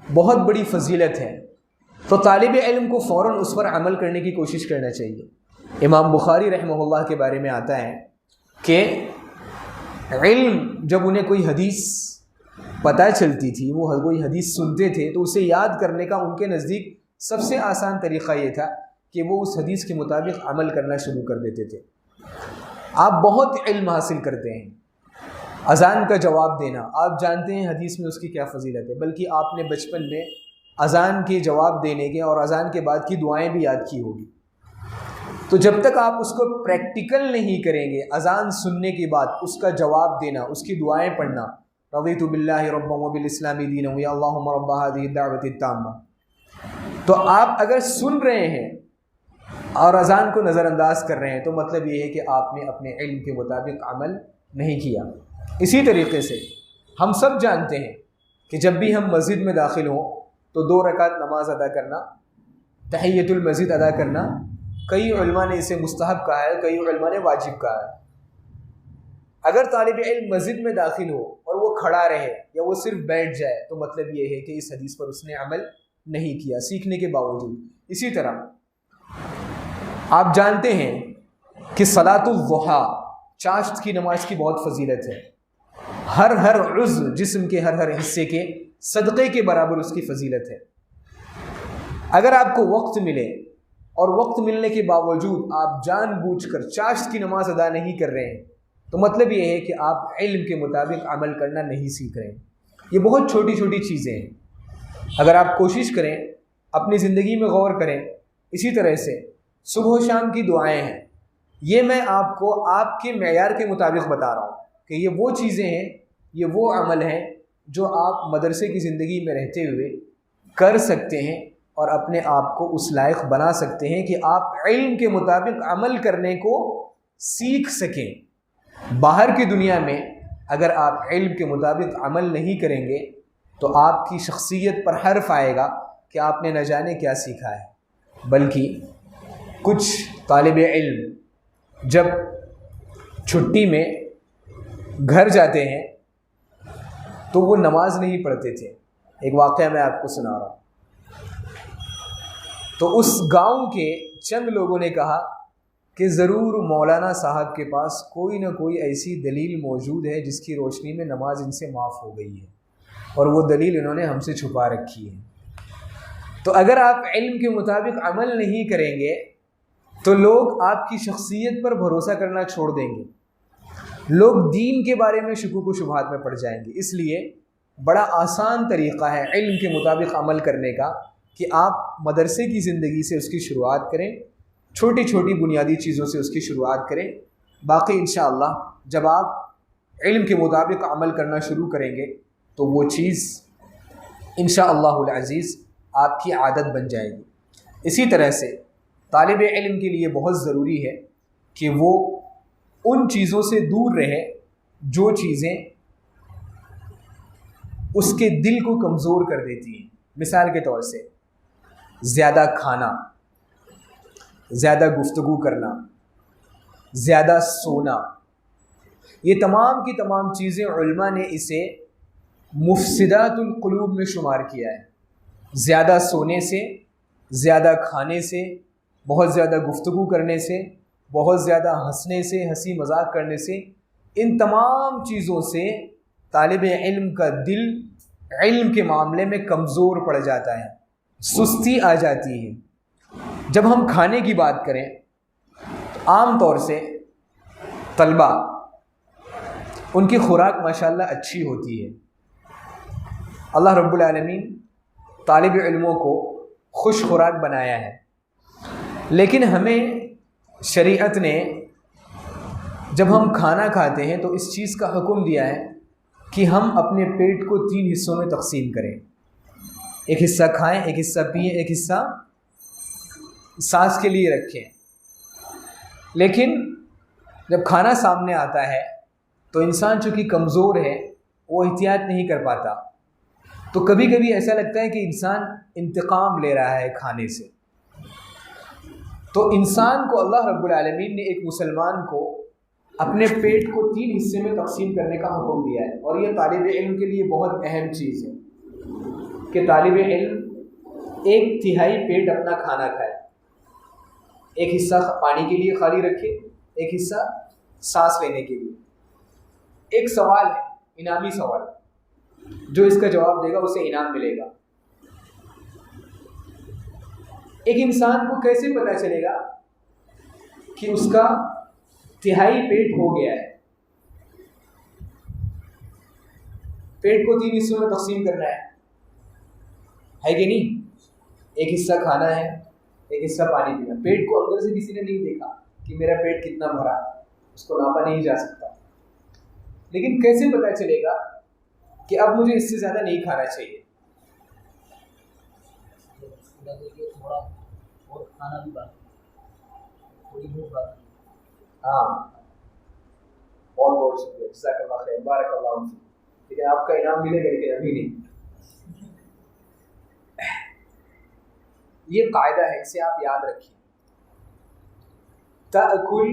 بہت بڑی فضیلت ہے، تو طالب علم کو فوراً اس پر عمل کرنے کی کوشش کرنا چاہیے۔ امام بخاری رحمہ اللہ کے بارے میں آتا ہے کہ علم جب انہیں کوئی حدیث پتہ چلتی تھی، وہ کوئی حدیث سنتے تھے تو اسے یاد کرنے کا ان کے نزدیک سب سے آسان طریقہ یہ تھا کہ وہ اس حدیث کے مطابق عمل کرنا شروع کر دیتے تھے۔ آپ بہت علم حاصل کرتے ہیں، اذان کا جواب دینا، آپ جانتے ہیں حدیث میں اس کی کیا فضیلت ہے، بلکہ آپ نے بچپن میں اذان کے جواب دینے کے اور اذان کے بعد کی دعائیں بھی یاد کی ہوگی۔ تو جب تک آپ اس کو پریکٹیکل نہیں کریں گے، اذان سننے کے بعد اس کا جواب دینا، اس کی دعائیں پڑھنا، رضیت باللہ ربا وبالاسلام دینا یا اللہم رب ہذہ الدعوۃ التامہ، تو آپ اگر سن رہے ہیں اور اذان کو نظر انداز کر رہے ہیں تو مطلب یہ ہے کہ آپ نے اپنے علم کے مطابق عمل نہیں کیا۔ اسی طریقے سے ہم سب جانتے ہیں کہ جب بھی ہم مسجد میں داخل ہوں تو 2 رکعت نماز ادا کرنا، تحیۃ المسجد ادا کرنا، کئی علماء نے اسے مستحب کہا ہے، کئی علماء نے واجب کہا ہے۔ اگر طالب علم مسجد میں داخل ہو اور وہ کھڑا رہے یا وہ صرف بیٹھ جائے تو مطلب یہ ہے کہ اس حدیث پر اس نے عمل نہیں کیا سیکھنے کے باوجود۔ اسی طرح آپ جانتے ہیں کہ صلاۃ الضحیٰ، چاشت کی نماز کی بہت فضیلت ہے، ہر عضو جسم کے ہر حصے کے صدقے کے برابر اس کی فضیلت ہے۔ اگر آپ کو وقت ملے اور وقت ملنے کے باوجود آپ جان بوجھ کر چاشت کی نماز ادا نہیں کر رہے ہیں تو مطلب یہ ہے کہ آپ علم کے مطابق عمل کرنا نہیں سیکھ رہے ہیں۔ یہ بہت چھوٹی چھوٹی چیزیں ہیں، اگر آپ کوشش کریں، اپنی زندگی میں غور کریں۔ اسی طرح سے صبح و شام کی دعائیں ہیں، یہ میں آپ کو آپ کے معیار کے مطابق بتا رہا ہوں کہ یہ وہ چیزیں ہیں، یہ وہ عمل ہیں جو آپ مدرسے کی زندگی میں رہتے ہوئے کر سکتے ہیں اور اپنے آپ کو اس لائق بنا سکتے ہیں کہ آپ علم کے مطابق عمل کرنے کو سیکھ سکیں۔ باہر کی دنیا میں اگر آپ علم کے مطابق عمل نہیں کریں گے تو آپ کی شخصیت پر حرف آئے گا کہ آپ نے نہ جانے کیا سیکھا ہے۔ بلکہ کچھ طالب علم جب چھٹی میں گھر جاتے ہیں تو وہ نماز نہیں پڑھتے تھے۔ ایک واقعہ میں آپ کو سنا رہا ہوں۔ تو اس گاؤں کے چند لوگوں نے کہا کہ ضرور مولانا صاحب کے پاس کوئی نہ کوئی ایسی دلیل موجود ہے جس کی روشنی میں نماز ان سے معاف ہو گئی ہے، اور وہ دلیل انہوں نے ہم سے چھپا رکھی ہے۔ تو اگر آپ علم کے مطابق عمل نہیں کریں گے تو لوگ آپ کی شخصیت پر بھروسہ کرنا چھوڑ دیں گے، لوگ دین کے بارے میں شکوک و شبہات میں پڑ جائیں گے۔ اس لیے بڑا آسان طریقہ ہے علم کے مطابق عمل کرنے کا کہ آپ مدرسے کی زندگی سے اس کی شروعات کریں، چھوٹی چھوٹی بنیادی چیزوں سے اس کی شروعات کریں، باقی انشاءاللہ جب آپ علم کے مطابق عمل کرنا شروع کریں گے تو وہ چیز انشاءاللہ العزیز آپ کی عادت بن جائے گی۔ اسی طرح سے طالب علم کے لیے بہت ضروری ہے کہ وہ ان چیزوں سے دور رہے جو چیزیں اس کے دل کو کمزور کر دیتی ہیں۔ مثال کے طور سے زیادہ کھانا، زیادہ گفتگو کرنا، زیادہ سونا، یہ تمام کی تمام چیزیں علماء نے اسے مفسدات القلوب میں شمار کیا ہے۔ زیادہ سونے سے، زیادہ کھانے سے، بہت زیادہ گفتگو کرنے سے، بہت زیادہ ہنسنے سے، ہنسی مذاق کرنے سے، ان تمام چیزوں سے طالب علم کا دل علم کے معاملے میں کمزور پڑ جاتا ہے، سستی آ جاتی ہے۔ جب ہم کھانے کی بات کریں تو عام طور سے طلبہ ان کی خوراک ماشاءاللہ اچھی ہوتی ہے۔ اللہ رب العالمین طالب علموں کو خوش خوراک بنایا ہے، لیکن ہمیں شریعت نے جب ہم کھانا کھاتے ہیں تو اس چیز کا حکم دیا ہے کہ ہم اپنے پیٹ کو 3 حصوں میں تقسیم کریں، ایک حصہ کھائیں، ایک حصہ پئیں، ایک حصہ سانس کے لیے رکھیں۔ لیکن جب کھانا سامنے آتا ہے تو انسان چونکہ کمزور ہے وہ احتیاط نہیں کر پاتا، تو کبھی کبھی ایسا لگتا ہے کہ انسان انتقام لے رہا ہے کھانے سے۔ تو انسان کو اللہ رب العالمین نے، ایک مسلمان کو، اپنے پیٹ کو 3 حصے میں تقسیم کرنے کا حکم دیا ہے، اور یہ طالب علم کے لیے بہت اہم چیز ہے کہ طالب علم 1/3 پیٹ اپنا کھانا کھائے، ایک حصہ پانی کے لیے خالی رکھے، ایک حصہ سانس لینے کے لیے۔ ایک سوال ہے، انعامی سوال، جو اس کا جواب دے گا اسے انعام ملے گا۔ ایک انسان کو کیسے پتہ چلے گا کہ اس کا 1/3 پیٹ ہو گیا ہے؟ پیٹ کو 3 حصوں میں تقسیم کرنا ہے کہ نہیں؟ ایک حصہ کھانا ہے، ایک حصہ پانی پینا۔ پیٹ کو اندر سے کسی نے نہیں دیکھا کہ میرا پیٹ کتنا بھرا، اس کو ناپا نہیں جا سکتا، لیکن کیسے پتہ چلے گا کہ اب مجھے اس سے زیادہ نہیں کھانا چاہیے؟ ہاں، بہت بہت شکریہ، جزاک اللہ خیر، بارک اللہ فیک۔ لیکن آپ کا انعام ملے گا، لیکن ابھی نہیں۔ یہ قاعدہ ہے، اسے آپ یاد رکھیے، تأکل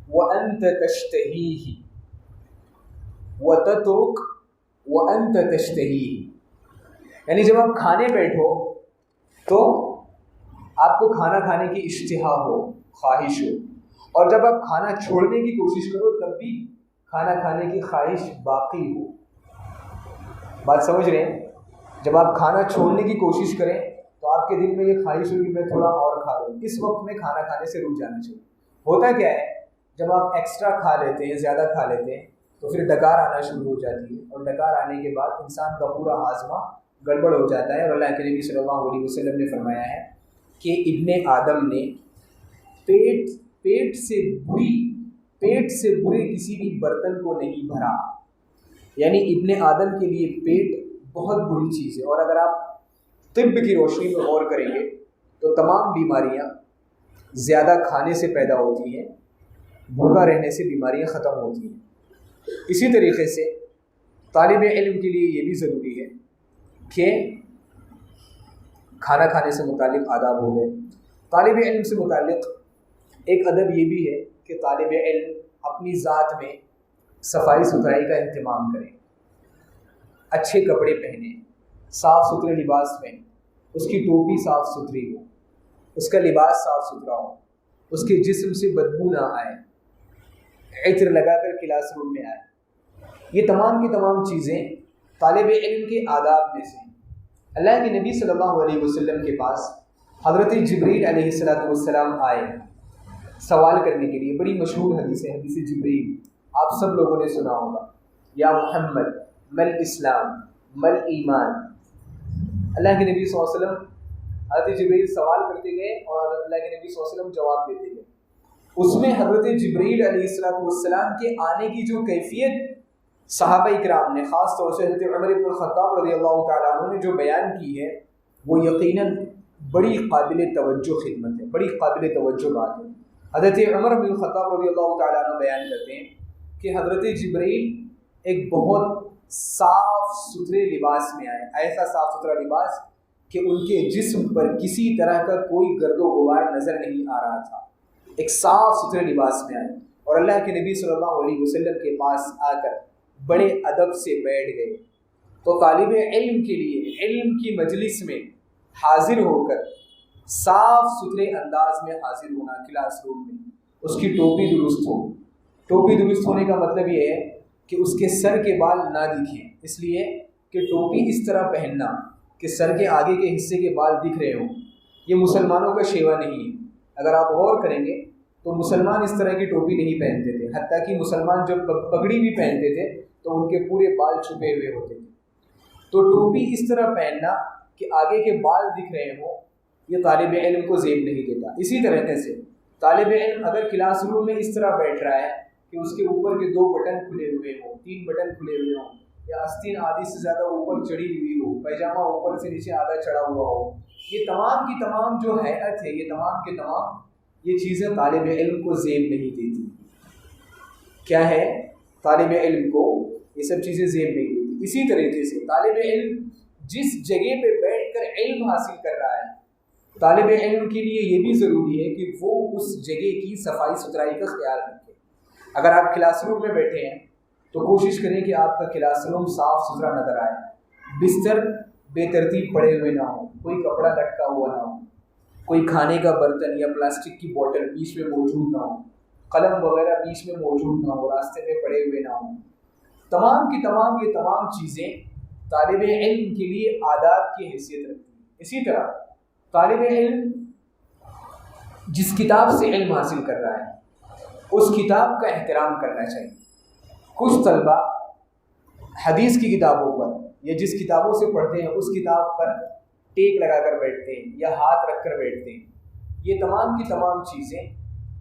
وأنت تشتہیہ وتترک وأنت تشتہیہ، یعنی جب آپ کھانے بیٹھو تو آپ کو کھانا کھانے کی اشتہا ہو، خواہش ہو، اور جب آپ کھانا چھوڑنے کی کوشش کرو تب بھی کھانا کھانے کی خواہش باقی ہو۔ بات سمجھ رہے ہیں؟ جب آپ کھانا چھوڑنے کی کوشش کریں تو آپ کے دل میں یہ خواہش ہوگی میں تھوڑا اور کھا لوں، اس وقت میں کھانا کھانے سے رک جانا چاہیے۔ ہوتا کیا ہے، جب آپ ایکسٹرا کھا لیتے ہیں، زیادہ کھا لیتے ہیں، تو پھر ڈکار آنا شروع ہو جاتی ہے، اور ڈکار آنے کے بعد انسان کا پورا ہاضمہ گڑبڑ ہو جاتا ہے۔ اور اللہ کے نبی صلی اللہ علیہ وسلم نے فرمایا ہے کہ ابن آدم نے پیٹ سے برے کسی بھی برتن کو نہیں بھرا، یعنی ابن آدم کے لیے پیٹ بہت بری چیز ہے۔ اور اگر آپ طب کی روشنی میں غور کریں گے تو تمام بیماریاں زیادہ کھانے سے پیدا ہوتی ہیں، بھوکا رہنے سے بیماریاں ختم ہوتی ہیں۔ اسی طریقے سے طالب علم کے لیے یہ بھی ضروری ہے کہ کھانا کھانے سے متعلق آداب ہو گئے۔ طالب علم سے متعلق ایک ادب یہ بھی ہے کہ طالب علم اپنی ذات میں صفائی ستھرائی کا اہتمام کریں، اچھے کپڑے پہنیں، صاف ستھرے لباس میں، اس کی ٹوپی صاف ستھری ہو، اس کا لباس صاف ستھرا ہو، اس کے جسم سے بدبو نہ آئے، عطر لگا کر کلاس روم میں آئے۔ یہ تمام کی تمام چیزیں طالب علم کے آداب میں سے ہیں۔ اللہ کے نبی صلی اللہ علیہ وسلم کے پاس حضرت جبریل علیہ السلام آئے سوال کرنے کے لیے۔ بڑی مشہور حدیث ہے، حدیث جبریل، آپ سب لوگوں نے سنا ہوگا، یا محمد مل اسلام مل ایمان۔ اللہ کے نبی صلی اللہ علیہ وسلم، حضرت جبریل سوال کرتے گئے اور اللہ کے نبی صلی اللہ علیہ وسلم جواب دیتے گئے۔ اس میں حضرت جبریل علیہ السلام کے آنے کی جو کیفیت صحابہ اکرام نے، خاص طور سے حضرت عمر بن الخطاب رضی اللہ تعالیٰ عنہ نے جو بیان کی ہے، وہ یقیناً بڑی قابل توجہ خدمت ہے، بڑی قابل توجہ بات ہے۔ حضرت عمر بن الخطاب رضی اللہ تعالیٰ عنہ بیان کرتے ہیں کہ حضرت جبریل ایک بہت صاف ستھرے لباس میں آئے، ایسا صاف ستھرا لباس کہ ان کے جسم پر کسی طرح کا کوئی گرد و غبار نظر نہیں آ رہا تھا، ایک صاف ستھرے لباس میں آئے اور اللہ کے نبی صلی اللہ علیہ وسلم کے پاس آ کر بڑے ادب سے بیٹھ گئے۔ تو طالب علم کے لیے علم کی مجلس میں حاضر ہو کر صاف ستھرے انداز میں حاضر ہونا، کلاس روم میں اس کی ٹوپی درست ہو۔ ٹوپی درست ہونے کا مطلب یہ ہے کہ اس کے سر کے بال نہ دکھیں، اس لیے کہ ٹوپی اس طرح پہننا کہ سر کے آگے کے حصے کے بال دکھ رہے ہوں، یہ مسلمانوں کا شیوا نہیں ہے۔ اگر آپ غور کریں گے تو مسلمان اس طرح کی ٹوپی نہیں پہنتے تھے، حتیٰ کہ مسلمان جب پگڑی بھی پہنتے تھے تو ان کے پورے بال چھپے ہوئے ہوتے تھے۔ تو ٹوپی اس طرح پہننا کہ آگے کے بال دکھ رہے ہوں، یہ طالب علم کو زیب نہیں دیتا۔ اسی طریقے سے طالب علم اگر کلاس روم میں اس طرح بیٹھ رہا ہے کہ اس کے اوپر کے 2 بٹن کھلے ہوئے ہوں، 3 بٹن کھلے ہوئے ہوں، یا آستین آدھی سے زیادہ اوپر چڑھی ہوئی ہو، پیجامہ اوپر سے نیچے آدھا چڑھا ہوا ہو، یہ تمام کی تمام جو ہیئت ہے، یہ تمام کے تمام یہ چیزیں طالب علم کو زیب نہیں دیتی۔ کیا ہے؟ طالب علم کو یہ سب چیزیں زیب نہیں دیتی۔ اسی طریقے سے طالب علم جس جگہ پہ بیٹھ کر علم حاصل کر رہا ہے، طالب علم کے لیے یہ بھی ضروری ہے کہ وہ اس جگہ کی صفائی ستھرائی کا خیال رکھے۔ اگر آپ کلاس روم میں بیٹھے ہیں تو کوشش کریں کہ آپ کا کلاس روم صاف ستھرا نظر آئے، بستر بے ترتیب پڑے ہوئے نہ ہوں، کوئی کپڑا لٹکا ہوا نہ ہو، کوئی کھانے کا برتن یا پلاسٹک کی بوتل بیچ میں موجود نہ ہو، قلم وغیرہ بیچ میں موجود نہ ہو، راستے میں پڑے ہوئے نہ ہوں۔ تمام کی تمام یہ تمام چیزیں طالب علم کے لیے آداب کی حیثیت رکھتی ہیں۔ اسی طرح طالب علم جس کتاب سے علم حاصل کر رہا ہے اس کتاب کا احترام کرنا چاہیے۔ کچھ طلبہ حدیث کی کتابوں پر یا جس کتابوں سے پڑھتے ہیں اس کتاب پر ٹیک لگا کر بیٹھتے ہیں یا ہاتھ رکھ کر بیٹھتے ہیں، یہ تمام کی تمام چیزیں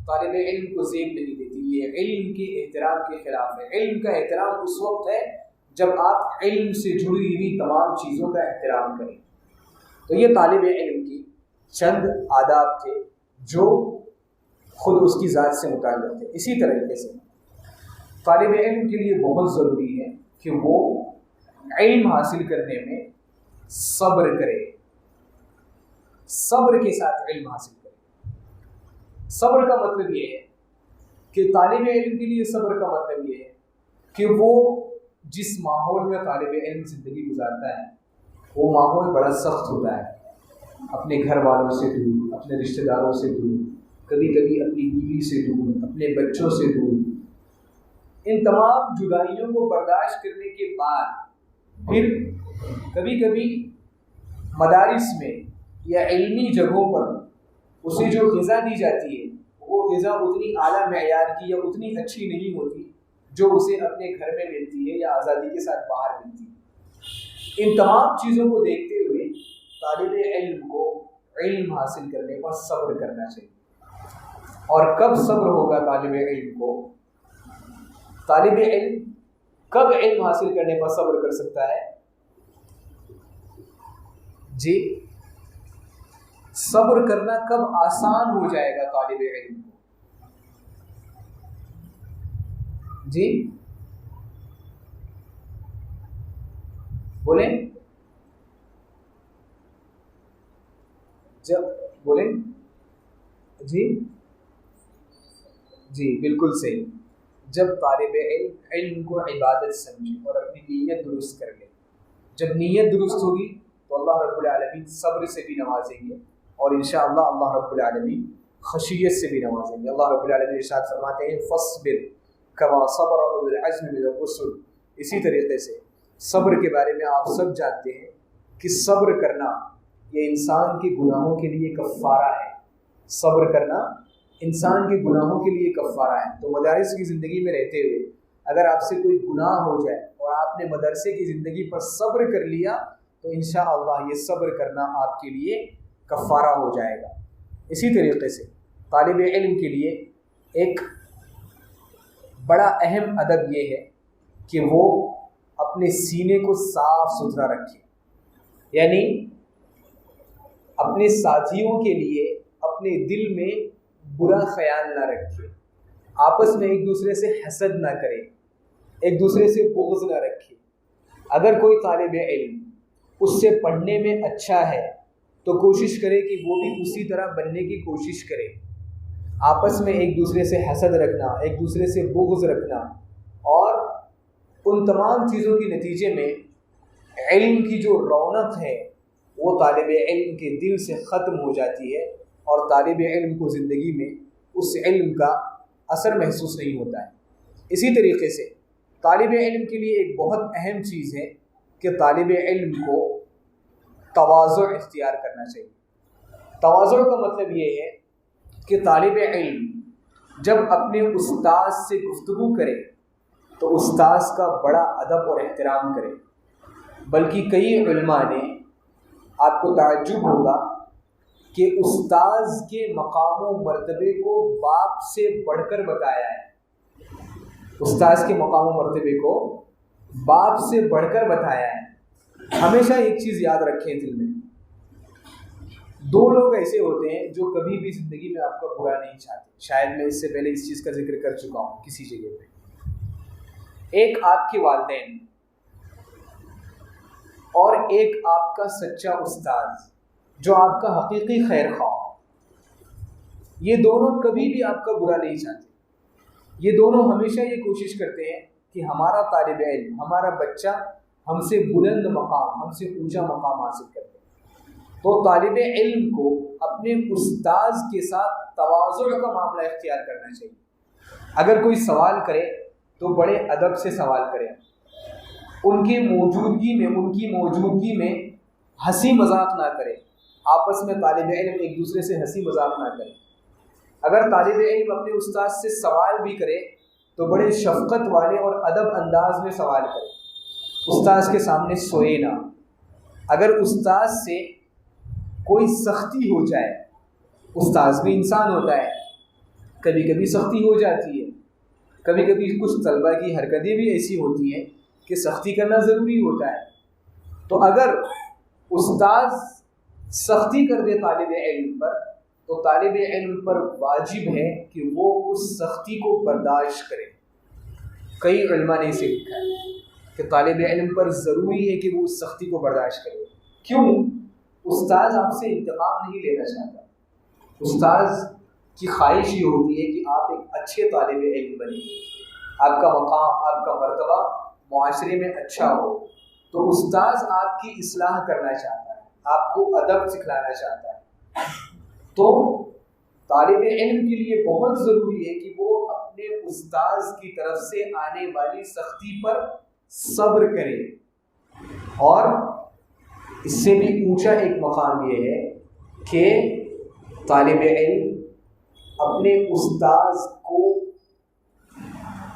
طالب علم کو زیب نہیں دیتی، یہ علم کے احترام کے خلاف ہے۔ علم کا احترام اس وقت ہے جب آپ علم سے جڑی ہوئی تمام چیزوں کا احترام کریں۔ تو یہ طالب علم کی چند آداب تھے جو خود اس کی ذات سے متعلق تھے۔ اسی طریقے سے طالب علم کے لیے بہت ضروری ہے کہ وہ علم حاصل کرنے میں صبر کرے، صبر کے ساتھ علم حاصل کرے۔ صبر کا مطلب یہ ہے کہ طالب علم کے لیے صبر کا مطلب یہ ہے کہ وہ جس ماحول میں طالب علم زندگی گزارتا ہے وہ ماحول بڑا سخت ہوتا ہے، اپنے گھر والوں سے دور، اپنے رشتہ داروں سے دور، کبھی کبھی اپنی بیوی سے دور، اپنے بچوں سے دور۔ ان تمام جدائیوں کو برداشت کرنے کے بعد پھر کبھی کبھی مدارس میں یا علمی جگہوں پر اسے جو غذا دی جاتی ہے وہ غذا اتنی اعلیٰ معیار کی یا اتنی اچھی نہیں ہوتی جو اسے اپنے گھر میں ملتی ہے یا آزادی کے ساتھ باہر ملتی ہے۔ ان تمام چیزوں کو دیکھتے ہوئے طالب علم کو علم حاصل کرنے پر صبر کرنا چاہیے۔ اور کب صبر ہوگا طالب علم کو؟ طالب علم کب علم حاصل کرنے پر صبر کر سکتا ہے؟ جی، صبر کرنا کب آسان ہو جائے گا طالب علم کو؟ جی بولیں، جب بولیں جی جی بالکل صحیح، جب طالب علم کو عبادت سمجھے اور اپنی نیت درست کر لے۔ جب نیت درست ہوگی تو اللہ رب العالمین صبر سے بھی نوازیں گے اور انشاءاللہ اللہ رب العالمین خشیت سے بھی نوازیں گے۔ اللہ رب العالمین ارشاد فرماتے ہیں فاصبر کما صبر اولو العزم من الرسل۔ اسی طریقے سے صبر کے بارے میں آپ سب جانتے ہیں کہ صبر کرنا یہ انسان کے گناہوں کے لیے کفارہ ہے۔ صبر کرنا انسان کے گناہوں کے لیے کفارہ ہے۔ تو مدارس کی زندگی میں رہتے ہوئے اگر آپ سے کوئی گناہ ہو جائے اور آپ نے مدرسے کی زندگی پر صبر کر لیا تو انشاءاللہ یہ صبر کرنا آپ کے لیے کفارہ ہو جائے گا۔ اسی طریقے سے طالب علم کے لیے ایک بڑا اہم ادب یہ ہے کہ وہ اپنے سینے کو صاف ستھرا رکھے، یعنی اپنے ساتھیوں کے لیے اپنے دل میں برا خیال نہ رکھے، آپس میں ایک دوسرے سے حسد نہ کرے، ایک دوسرے سے بغض نہ رکھے، اگر کوئی طالب علم اس سے پڑھنے میں اچھا ہے تو کوشش کرے کہ وہ بھی اسی طرح بننے کی کوشش کرے. آپس میں ایک دوسرے سے حسد رکھنا، ایک دوسرے سے بغض رکھنا اور ان تمام چیزوں کے نتیجے میں علم کی جو رونق ہے وہ طالب علم کے دل سے ختم ہو جاتی ہے، اور طالب علم کو زندگی میں اس علم کا اثر محسوس نہیں ہوتا ہے. اسی طریقے سے طالب علم کے لیے ایک بہت اہم چیز ہے کہ طالب علم کو تواضع اختیار کرنا چاہیے. تواضع کا مطلب یہ ہے کہ طالب علم جب اپنے استاذ سے گفتگو کرے تو استاذ کا بڑا ادب اور احترام کرے. بلکہ کئی علماء نے، آپ کو تعجب ہوگا کہ استاذ کے مقام و مرتبے کو باپ سے بڑھ کر بتایا ہے. استاذ کے مقام و مرتبے کو باپ سے بڑھ کر بتایا ہے. ہمیشہ ایک چیز یاد رکھیں دل میں، دو لوگ ایسے ہوتے ہیں جو کبھی بھی زندگی میں آپ کا برا نہیں چاہتے. شاید میں اس سے پہلے اس چیز کا ذکر کر چکا ہوں کسی جگہ پہ. ایک آپ کے والدین اور ایک آپ کا سچا استاذ جو آپ کا حقیقی خیر خواہ. یہ دونوں کبھی بھی آپ کا برا نہیں چاہتے. یہ دونوں ہمیشہ یہ کوشش کرتے ہیں کہ ہمارا طالب علم، ہمارا بچہ ہم سے بلند مقام، ہم سے اونچا مقام حاصل کرتے ہیں. تو طالب علم کو اپنے استاذ کے ساتھ تواضع کا معاملہ اختیار کرنا چاہیے. اگر کوئی سوال کرے تو بڑے ادب سے سوال کرے. ان کی موجودگی میں ہنسی مذاق نہ کرے. آپس میں طالب علم ایک دوسرے سے ہنسی مذاق نہ کرے. اگر طالب علم اپنے استاد سے سوال بھی کرے تو بڑے شفقت والے اور ادب انداز میں سوال کرے. استاذ کے سامنے سوئے نہ. اگر استاذ سے کوئی سختی ہو جائے، استاذ بھی انسان ہوتا ہے، کبھی کبھی سختی ہو جاتی ہے، کبھی کبھی کچھ طلبہ کی حرکتیں بھی ایسی ہوتی ہیں کہ سختی کرنا ضروری ہوتا ہے. تو اگر استاذ سختی کر دے طالب علم پر تو طالب علم پر واجب ہے کہ وہ اس سختی کو برداشت کرے. کئی علماء نے اسے لکھا ہے کہ طالب علم پر ضروری ہے کہ وہ اس سختی کو برداشت کرے. کیوں؟ استاذ آپ سے انتقام نہیں لینا چاہتا. استاذ کی خواہش یہ ہوتی ہے کہ آپ ایک اچھے طالب علم بنیں، آپ کا مقام، آپ کا مرتبہ معاشرے میں اچھا ہو. تو استاذ آپ کی اصلاح کرنا چاہتا ہے، آپ کو ادب سکھلانا چاہتا ہے. تو طالب علم کے لیے بہت ضروری ہے کہ وہ اپنے استاذ کی طرف سے آنے والی سختی پر صبر کرے. اور اس سے بھی اونچا ایک مقام یہ ہے کہ طالب علم اپنے استاذ کو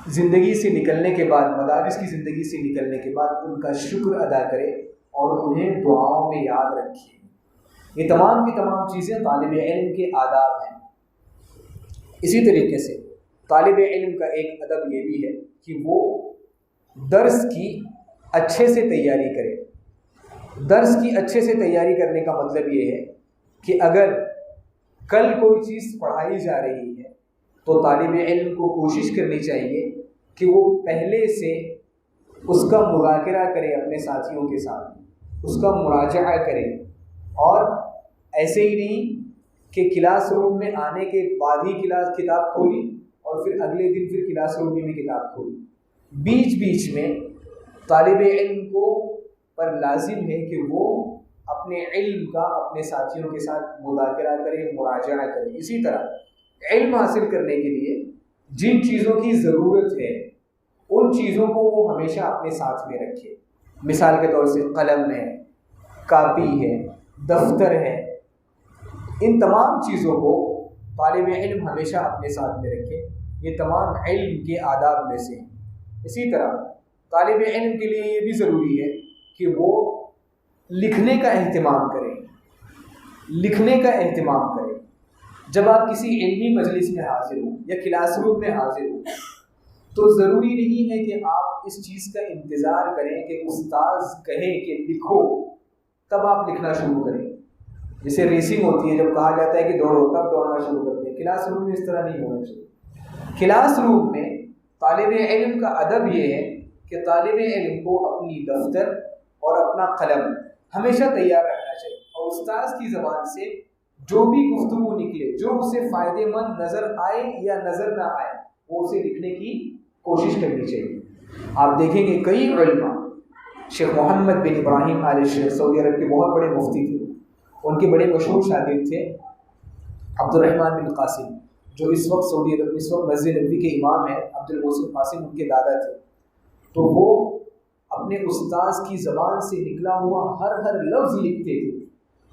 زندگی سے نکلنے کے بعد، مدارس کی زندگی سے نکلنے کے بعد ان کا شکر ادا کرے اور انہیں دعاؤں میں یاد رکھے. یہ تمام کی تمام چیزیں طالب علم کے آداب ہیں. اسی طریقے سے طالب علم کا ایک ادب یہ بھی ہے کہ وہ درس کی اچھے سے تیاری کرے. درس کی اچھے سے تیاری کرنے کا مطلب یہ ہے کہ اگر کل کوئی چیز پڑھائی جا رہی ہے تو طالب علم کو کوشش کرنی چاہیے کہ وہ پہلے سے اس کا مذاکرہ کرے اپنے ساتھیوں کے ساتھ، اس کا مراجعہ کرے. اور ایسے ہی نہیں کہ کلاس روم میں آنے کے بعد ہی کتاب کھولی اور پھر اگلے دن پھر کلاس روم میں بھی کتاب کھولی. بیچ میں طالب علم کو پر لازم ہے کہ وہ اپنے علم کا اپنے ساتھیوں کے ساتھ مذاکرہ کرے، مراجعہ کرے. اسی طرح علم حاصل کرنے کے لیے جن چیزوں کی ضرورت ہے ان چیزوں کو وہ ہمیشہ اپنے ساتھ میں رکھے. مثال کے طور سے قلم ہے، کاپی ہے، دفتر ہے. ان تمام چیزوں کو طالب علم ہمیشہ اپنے ساتھ میں رکھے. یہ تمام علم کے آداب میں سے ہیں. اسی طرح طالب علم کے لیے یہ بھی ضروری ہے کہ وہ لکھنے کا اہتمام کریں. لکھنے کا اہتمام کریں. جب آپ کسی علمی مجلس میں حاضر ہوں یا کلاس روم میں حاضر ہوں تو ضروری نہیں ہے کہ آپ اس چیز کا انتظار کریں کہ استاذ کہے کہ لکھو تب آپ لکھنا شروع کریں. جیسے ریسنگ ہوتی ہے، جب کہا جاتا ہے کہ دوڑو تب دوڑنا شروع کرتے ہیں. کلاس روم میں اس طرح نہیں ہونا چاہیے. کلاس روم میں طالب علم کا ادب یہ ہے کہ طالب علم کو اپنی دفتر اور اپنا قلم ہمیشہ تیار رکھنا چاہیے، اور استاذ کی زبان سے جو بھی گفتگو نکلے، جو اسے فائدے مند نظر آئے یا نظر نہ آئے، وہ اسے لکھنے کی کوشش کرنی چاہیے۔ آپ دیکھیں گے کئی علماء، شیخ محمد بن ابراہیم آل شیخ سعودی عرب کے بہت بڑے مفتی تھے، ان کے بڑے مشہور شاگرد تھے عبد الرحمن بن قاسم، جو اس وقت سعودی عرب مسجد نبوی کے امام ہیں۔ عبد المحسن قاسم ان کے دادا تھے، تو وہ اپنے استاذ کی زبان سے نکلا ہوا ہر لفظ لکھتے تھے،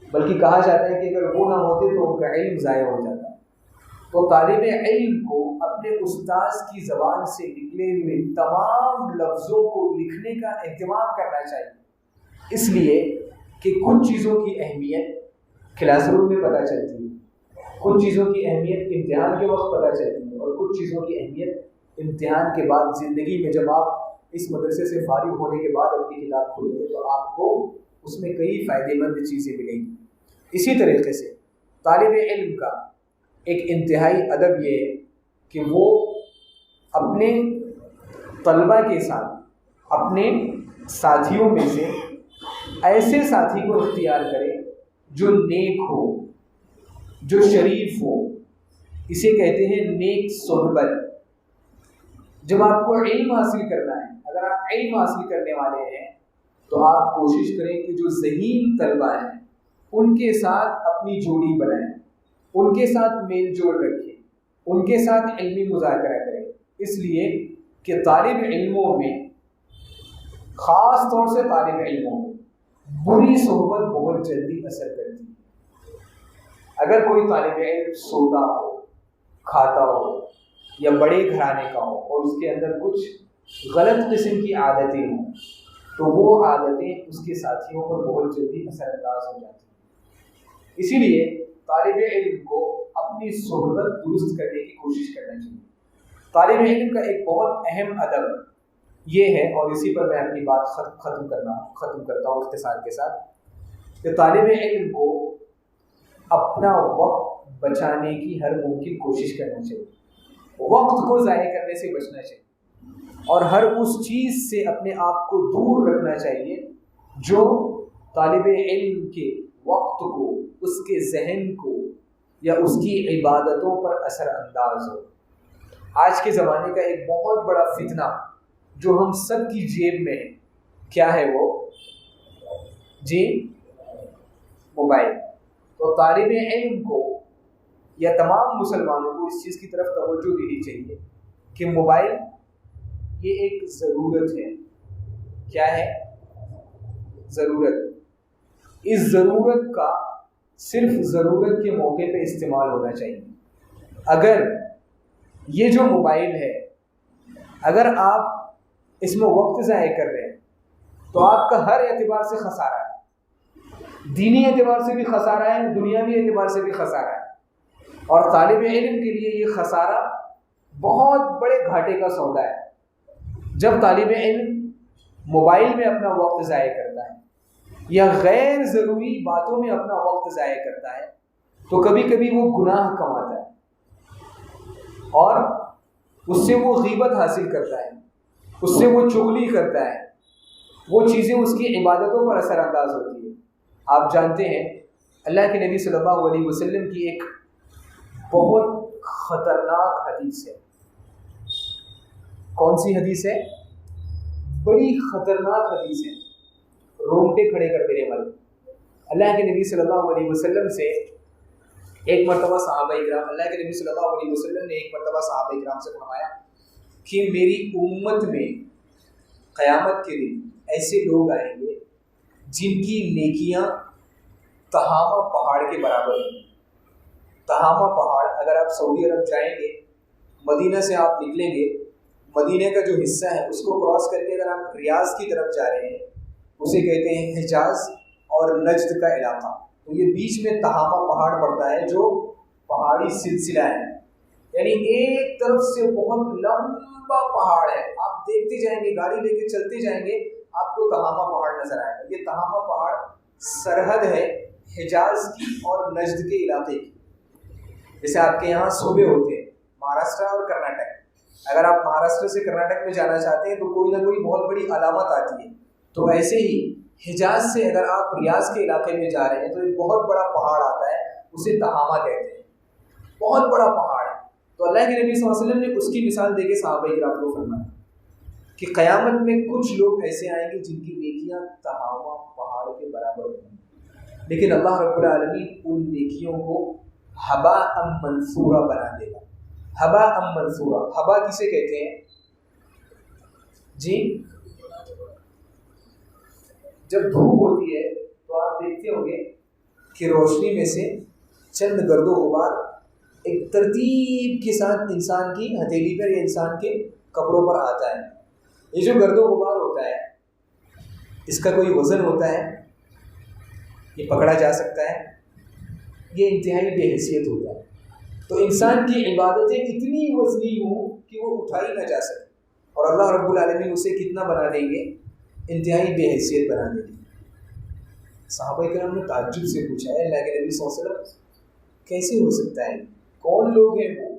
بلکہ کہا جاتا ہے کہ اگر وہ نہ ہوتے تو ان کا علم ضائع ہو جاتا۔ تو طالب علم کو اپنے استاذ کی زبان سے نکلے ہوئے تمام لفظوں کو لکھنے کا اہتمام کرنا چاہیے، اس لیے کہ کچھ چیزوں کی اہمیت کلاس روم میں پتہ چلتی ہے، کچھ چیزوں کی اہمیت امتحان کے وقت پتہ چلتی ہے، اور کچھ چیزوں کی اہمیت امتحان کے بعد زندگی میں جب آپ اس مدرسے سے فارغ ہونے کے بعد اپنی کتاب کھولیں گے تو آپ کو اس میں کئی فائدے مند چیزیں ملیں گی۔ اسی طریقے سے طالب علم کا ایک انتہائی ادب یہ ہے کہ وہ اپنے طلبہ کے ساتھ، اپنے ساتھیوں میں سے ایسے ساتھی کو اختیار کرے جو نیک ہو، جو شریف ہو، اسے کہتے ہیں نیک صحبت۔ جب آپ کو علم حاصل کرنا ہے، اگر آپ علم حاصل کرنے والے ہیں تو آپ کوشش کریں کہ جو ذہین طلبہ ہیں ان کے ساتھ اپنی جوڑی بنائیں، ان کے ساتھ میل جول رکھیں، ان کے ساتھ علمی مذاکرہ کریں، اس لیے کہ طالب علموں میں، خاص طور سے طالب علموں میں بری صحبت بہت جلدی اثر کرتی ہے۔ اگر کوئی طالب علم سوتا ہو، کھاتا ہو یا بڑے گھرانے کا ہو اور اس کے اندر کچھ غلط قسم کی عادتیں ہوں تو وہ عادتیں اس کے ساتھیوں پر بہت جلدی اثر انداز ہو جاتی ہیں۔ اسی لیے طالب علم کو اپنی صحبت درست کرنے کی کوشش کرنا چاہیے۔ طالب علم کا ایک بہت اہم ادب یہ ہے، اور اسی پر میں اپنی بات ختم کرتا ہوں اختصار کے ساتھ، کہ طالب علم کو اپنا وقت بچانے کی ہر ممکن کوشش کرنا چاہیے، وقت کو ضائع کرنے سے بچنا چاہیے، اور ہر اس چیز سے اپنے آپ کو دور رکھنا چاہیے جو طالب علم کے وقت کو، اس کے ذہن کو یا اس کی عبادتوں پر اثر انداز ہو۔ آج کے زمانے کا ایک بہت بڑا فتنہ جو ہم سب کی جیب میں ہے، کیا ہے وہ؟ جی، موبائل۔ تو طالب علم کو یا تمام مسلمانوں کو اس چیز کی طرف توجہ دینی چاہیے کہ موبائل یہ ایک ضرورت ہے۔ کیا ہے؟ ضرورت۔ اس ضرورت کا صرف ضرورت کے موقع پہ استعمال ہونا چاہیے۔ اگر یہ جو موبائل ہے، اگر آپ اس میں وقت ضائع کر رہے ہیں تو آپ کا ہر اعتبار سے خسارہ ہے، دینی اعتبار سے بھی خسارہ ہے، دنیاوی اعتبار سے بھی خسارہ ہے، اور طالب علم کے لیے یہ خسارہ بہت بڑے گھاٹے کا سودا ہے۔ جب طالب علم موبائل میں اپنا وقت ضائع کرتا ہے یا غیر ضروری باتوں میں اپنا وقت ضائع کرتا ہے تو کبھی کبھی وہ گناہ کماتا ہے، اور اس سے وہ غیبت حاصل کرتا ہے، اس سے وہ چغلی کرتا ہے، وہ چیزیں اس کی عبادتوں پر اثر انداز ہوتی ہے۔ آپ جانتے ہیں اللہ کے نبی صلی اللہ علیہ وسلم کی ایک بہت خطرناک حدیث ہے۔ کون سی حدیث ہے؟ بڑی خطرناک حدیث ہے، رونگٹے کھڑے کر دینے والی۔ اللہ کے نبی صلی اللہ علیہ وسلم سے ایک مرتبہ اللہ کے نبی صلی اللہ علیہ وسلم نے ایک مرتبہ صحابہ کرام سے فرمایا کہ میری امت میں قیامت کے دن ایسے لوگ آئیں گے جن کی نیکیاں تہامہ پہاڑ کے برابر ہیں۔ تہامہ پہاڑ، اگر آپ سعودی عرب جائیں گے، مدینہ سے آپ نکلیں گے، مدینہ کا جو حصہ ہے اس کو کراس کر کے اگر آپ ریاض کی طرف جا رہے ہیں، اسے کہتے ہیں حجاز اور نجد کا علاقہ، تو یہ بیچ میں تہامہ پہاڑ پڑتا ہے جو پہاڑی سلسلہ ہے، یعنی ایک طرف سے بہت لمبا پہاڑ ہے، آپ دیکھتے جائیں گے، گاڑی لے کے چلتے جائیں گے، آپ کو تہامہ پہاڑ نظر آئے گا۔ یہ تہامہ پہاڑ سرحد ہے حجاز کی اور نجد کے علاقے کی۔ جیسے آپ کے یہاں صوبے ہوتے ہیں، مہاراشٹر اور کرناٹک، اگر آپ مہاراشٹر مہاراشٹر سے کرناٹک میں جانا چاہتے ہیں تو کوئی نہ کوئی بہت بڑی علامت آتی ہے. تو ایسے ہی حجاز سے اگر آپ ریاض کے علاقے میں جا رہے ہیں تو ایک بہت بڑا پہاڑ آتا ہے, اسے تہامہ کہتے ہیں, بہت بڑا پہاڑ ہے. تو اللہ کے نبی صلی اللہ علیہ وسلم نے اس کی مثال دے کے صحابہ کرام کو فرمایا کہ قیامت میں کچھ لوگ ایسے آئیں گے جن کی نیکیاں تہامہ پہاڑ کے برابر ہوں گی, لیکن اللہ رب العالمین ان نیکیوں کو ہباء منثورا بنا دے گا. ہباء منثورا, ہبا کسے کہتے ہیں جی؟ جب دھوپ ہوتی ہے تو آپ دیکھتے ہوں گے کہ روشنی میں سے چند گرد و غبار ایک ترتیب کے ساتھ انسان کی ہتھیلی پر یا انسان کے کپڑوں پر آتا ہے. یہ جو گرد و غبار ہوتا ہے اس کا کوئی وزن ہوتا ہے؟ یہ پکڑا جا سکتا ہے؟ یہ انتہائی بے حیثیت ہوتا ہے. تو انسان کی عبادتیں اتنی وزنی ہوں کہ وہ اٹھائی نہ جا سکے, اور اللہ رب العالمین اسے کتنا بنا دیں گے؟ انتہائی بے حیثیت بنا دیں گے. صحابہ کرام نے تعجب سے پوچھا ہے اللہ کے نبی صلی اللہ علیہ وسلم کیسے ہو سکتا ہے, کون لوگ ہیں وہ؟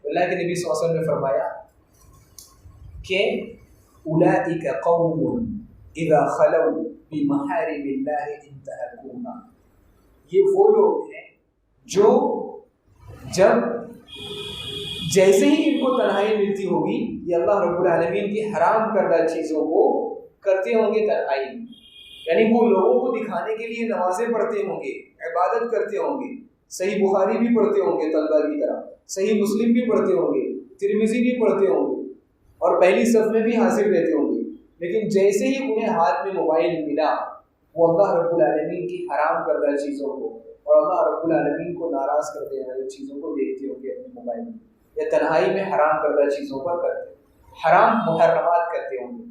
اللہ کے نبی صلی اللہ علیہ وسلم نے فرمایا کہ اولئک قوم اذا خلوا بمحارم اللہ انتہکوها, یہ وہ لوگ ہیں جو جب جیسے ہی ان کو تنہائی ملتی ہوگی یہ اللہ رب العالمین کی حرام کردہ چیزوں کو کرتے ہوں گے تنہائی میں. یعنی وہ لوگوں کو دکھانے کے لیے نمازیں پڑھتے ہوں گے, عبادت کرتے ہوں گے, صحیح بخاری بھی پڑھتے ہوں گے طلبہ کی طرح, صحیح مسلم بھی پڑھتے ہوں گے, ترمذی بھی پڑھتے ہوں گے, اور پہلی صف میں بھی حاضر رہتے ہوں گے, لیکن جیسے ہی انہیں ہاتھ میں موبائل ملا وہ اللہ رب العالمین کی حرام کردہ چیزوں کو اور اللہ رب العالمین کو ناراض کرتے ہیں چیزوں کو دیکھتے ہوں گے اپنے موبائل میں, یا تنہائی میں حرام کردہ چیزوں پر کرتے, حرام محرمات کرتے ہوں گے.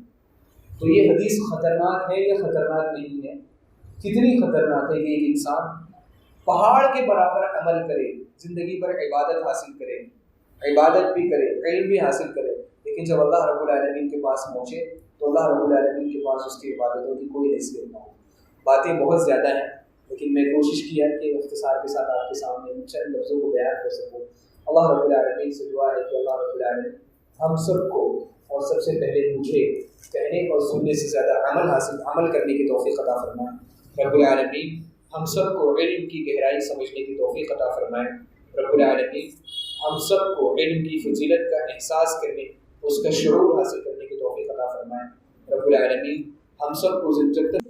تو یہ حدیث خطرناک ہے یا خطرناک نہیں ہے؟ کتنی خطرناک ہے کہ ایک انسان پہاڑ کے برابر عمل کرے, زندگی پر عبادت حاصل کرے, عبادت بھی کرے, علم بھی حاصل کرے, لیکن جب اللہ رب العالمین کے پاس پہنچے تو اللہ رب العالمین کے پاس اس کی عبادتوں کی کوئی حیثیت نہ ہو. باتیں بہت زیادہ ہیں لیکن میں کوشش کیا کہ اختصار کے ساتھ آپ کے سامنے چند لفظوں کو بیان کر سکوں. اللہ رب العالمین سے دعا ہے کہ اللہ رب العالمین ہم سب کو اور سب سے پہلے مجھے کہنے اور سننے سے زیادہ عمل کرنے کی توفیق عطا فرمائے. رب العالمین ہم سب کو علم کی گہرائی سمجھنے کی توفیق عطا فرمائے. رب العالمین ہم سب کو علم کی فضیلت کا احساس کرنے, اس کا شعور حاصل کرنے کی توفیق عطا فرمائے. رب العالمین ہم سب کو جب تک